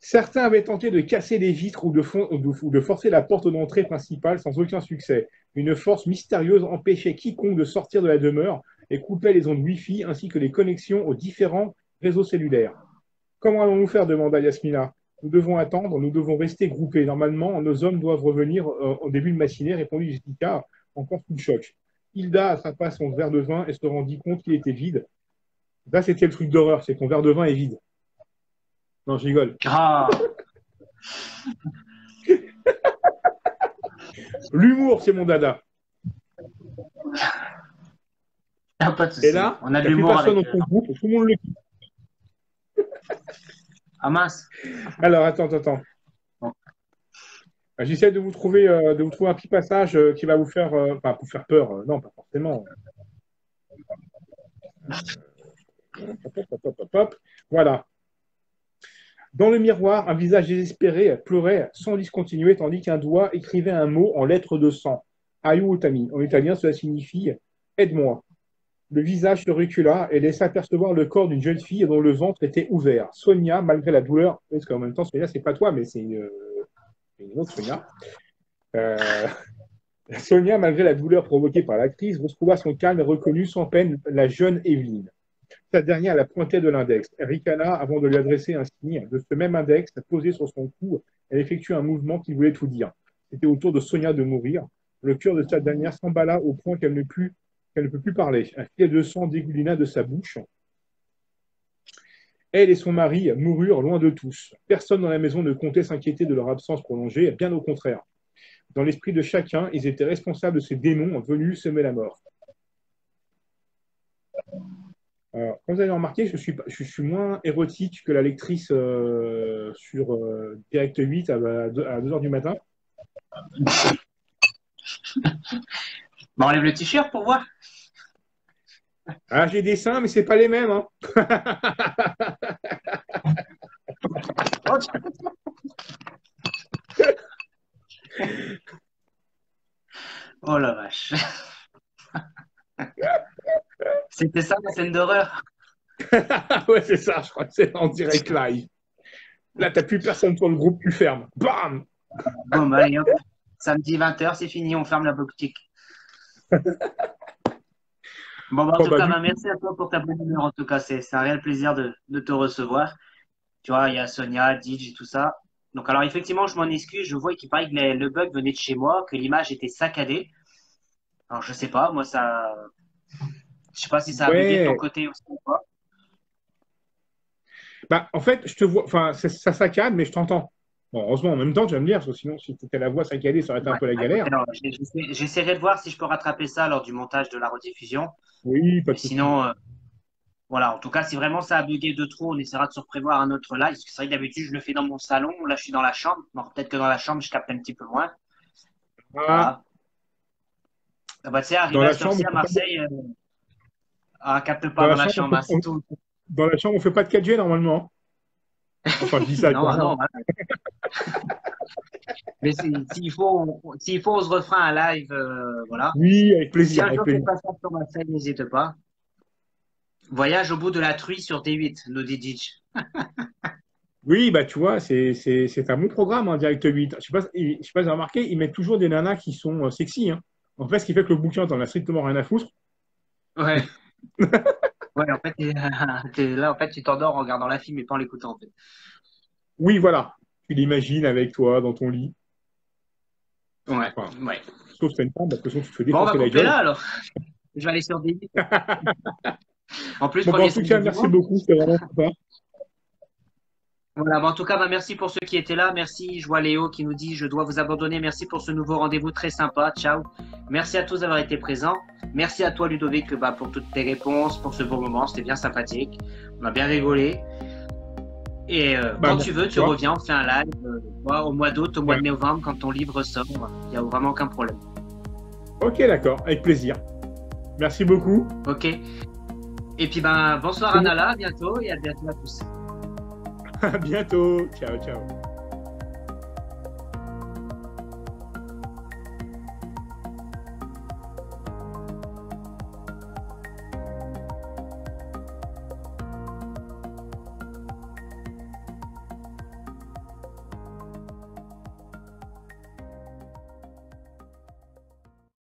Speaker 2: Certains avaient tenté de casser les vitres ou de forcer la porte d'entrée principale sans aucun succès. Une force mystérieuse empêchait quiconque de sortir de la demeure et coupait les ondes Wi-Fi ainsi que les connexions aux différents réseaux cellulaires. Comment allons-nous faire demanda Yasmina. Nous devons attendre, nous devons rester groupés. Normalement, nos hommes doivent revenir au début de matinée, répondit Jessica, encore sous le choc. Hilda attrapa son verre de vin et se rendit compte qu'il était vide. Là, c'était le truc d'horreur, c'est que ton verre de vin est vide. Non, je rigole.
Speaker 1: Ah,
Speaker 2: L'humour, c'est mon dada.
Speaker 1: pas de
Speaker 2: Et
Speaker 1: souci.
Speaker 2: là,
Speaker 1: On a
Speaker 2: il
Speaker 1: de
Speaker 2: n'y a plus
Speaker 1: l'humour
Speaker 2: personne
Speaker 1: avec.
Speaker 2: dans ton groupe, tout le monde le quitte.
Speaker 1: Ah mince.
Speaker 2: Alors, attends.
Speaker 1: Bon.
Speaker 2: J'essaie de vous trouver un petit passage qui va vous faire, enfin, vous faire peur. Non, pas forcément. Hop, hop, hop, hop, hop. Voilà. Dans le miroir, un visage désespéré pleurait sans discontinuer, tandis qu'un doigt écrivait un mot en lettres de sang. Aiutami. En italien, cela signifie aide-moi. Le visage se recula et laissa apercevoir le corps d'une jeune fille dont le ventre était ouvert. Sonia, malgré la douleur, parce qu'en même temps, Sonia, c'est pas toi, mais c'est une autre Sonia. Euh, Sonia, malgré la douleur provoquée par la crise, retrouva son calme et reconnut sans peine la jeune Evelyne. Cette dernière la pointait de l'index. Elle ricana avant de lui adresser un signe. De ce même index, posé sur son cou, elle effectua un mouvement qui voulait tout dire. C'était au tour de Sonia de mourir. Le cœur de cette dernière s'emballa au point qu'elle ne peut plus parler. Un filet de sang dégoulina de sa bouche. Elle et son mari moururent loin de tous. Personne dans la maison ne comptait s'inquiéter de leur absence prolongée, bien au contraire. Dans l'esprit de chacun, ils étaient responsables de ces démons venus semer la mort. Alors, comme vous avez remarqué, je suis moins érotique que la lectrice sur Direct 8 à 2 heures du matin.
Speaker 1: Bah, enlève le t-shirt pour voir.
Speaker 2: Ah, j'ai des seins, mais c'est pas les mêmes. Hein.
Speaker 1: Oh la vache. C'était ça la scène d'horreur.
Speaker 2: Ouais, c'est ça, je crois que c'est en direct live. Là, t'as plus personne sur le groupe, tu fermes. Bam.
Speaker 1: Bon, bah, allez hop. Samedi 20h, c'est fini, on ferme la boutique. Bon, bah, en
Speaker 2: Bon,
Speaker 1: tout
Speaker 2: bah,
Speaker 1: cas,
Speaker 2: du
Speaker 1: bah,
Speaker 2: coup,
Speaker 1: merci à toi pour ta bonne humeur. En tout cas, c'est un réel plaisir de te recevoir. Tu vois, il y a Sonia, Dij et tout ça. Donc, alors, effectivement, je m'en excuse. Je vois qu'il paraît que le bug venait de chez moi, que l'image était saccadée. Alors, je sais pas, moi, ça. Je sais pas si ça a bugué de ton
Speaker 2: ouais.
Speaker 1: côté aussi ou pas.
Speaker 2: Bah, en fait, je te vois, enfin, ça saccade, mais je t'entends. Bon, heureusement, en même temps, tu vas me dire, parce que sinon, si tu étais la voix saccadée, ça aurait été un
Speaker 1: Ouais.
Speaker 2: peu la
Speaker 1: Bah, écoute,
Speaker 2: galère.
Speaker 1: alors, j'essaierai de voir si je peux rattraper ça lors du montage de la rediffusion.
Speaker 2: Oui, pas
Speaker 1: Mais
Speaker 2: de souci.
Speaker 1: sinon, voilà, en tout cas, si vraiment ça a bugué de trop, on essaiera de se prévoir un autre live. Parce que c'est vrai que d'habitude, je le fais dans mon salon. Là, je suis dans la chambre. Bon, peut-être que dans la chambre, je capte un petit peu moins.
Speaker 2: Ah,
Speaker 1: Voilà. Ah bah, tu sais,
Speaker 2: dans
Speaker 1: arrivé à
Speaker 2: la
Speaker 1: cette heure-ci
Speaker 2: chambre,
Speaker 1: à Marseille, capte
Speaker 2: dans
Speaker 1: pas
Speaker 2: la
Speaker 1: dans la
Speaker 2: chambre,
Speaker 1: chambre, hein, c'est tout.
Speaker 2: dans la chambre, on fait pas de 4G normalement. Enfin, je dis ça,
Speaker 1: Non,
Speaker 2: clairement.
Speaker 1: non, voilà. Mais s'il faut, on se refera un live, voilà.
Speaker 2: Oui, avec
Speaker 1: Et si
Speaker 2: plaisir,
Speaker 1: un
Speaker 2: avec
Speaker 1: jour tu
Speaker 2: plaisir.
Speaker 1: passes sur Marseille, n'hésite pas. Voyage au bout de la truie sur D8, nous dit Ditch.
Speaker 2: Oui, bah tu vois, c'est un bon programme, hein, Direct 8. Je sais pas si vous avez remarqué, ils mettent toujours des nanas qui sont sexy. Hein. En fait, ce qui fait que le bouquin, t'en as strictement rien à foutre.
Speaker 1: Ouais. Ouais, en fait, là, en fait, tu t'endors en regardant la film et pas en l'écoutant, en fait.
Speaker 2: Oui, voilà. Tu l'imagines avec toi dans ton lit.
Speaker 1: Ouais,
Speaker 2: Enfin,
Speaker 1: ouais.
Speaker 2: sauf que t'as une femme, parce que sinon tu te fais
Speaker 1: Bon, on va
Speaker 2: défoncer la
Speaker 1: couper
Speaker 2: gueule.
Speaker 1: là, alors. Je vais aller sur D8. En plus,
Speaker 2: Bon, bah, en
Speaker 1: premier
Speaker 2: tout
Speaker 1: samedi
Speaker 2: cas,
Speaker 1: du
Speaker 2: merci
Speaker 1: mois.
Speaker 2: beaucoup, c'était vraiment sympa.
Speaker 1: Voilà, bon, en tout cas, bah, merci pour ceux qui étaient là. Merci. Je vois Léo qui nous dit, je dois vous abandonner. Merci pour ce nouveau rendez-vous très sympa. Ciao. Merci à tous d'avoir été présents. Merci à toi, Ludovic, bah, pour toutes tes réponses, pour ce beau moment. C'était bien sympathique. On a bien rigolé. Et
Speaker 2: Bah,
Speaker 1: quand
Speaker 2: merci
Speaker 1: tu veux,
Speaker 2: à
Speaker 1: tu
Speaker 2: toi.
Speaker 1: reviens, on fait un live au mois d'août, au mois
Speaker 2: Ouais.
Speaker 1: de novembre, quand ton livre sort. Il n'y a vraiment aucun problème.
Speaker 2: Ok, d'accord, avec plaisir. Merci beaucoup.
Speaker 1: OK. Et puis, ben, bonsoir
Speaker 2: C'est bon.
Speaker 1: Anala, à bientôt et à bientôt à tous.
Speaker 2: À bientôt. Ciao, ciao.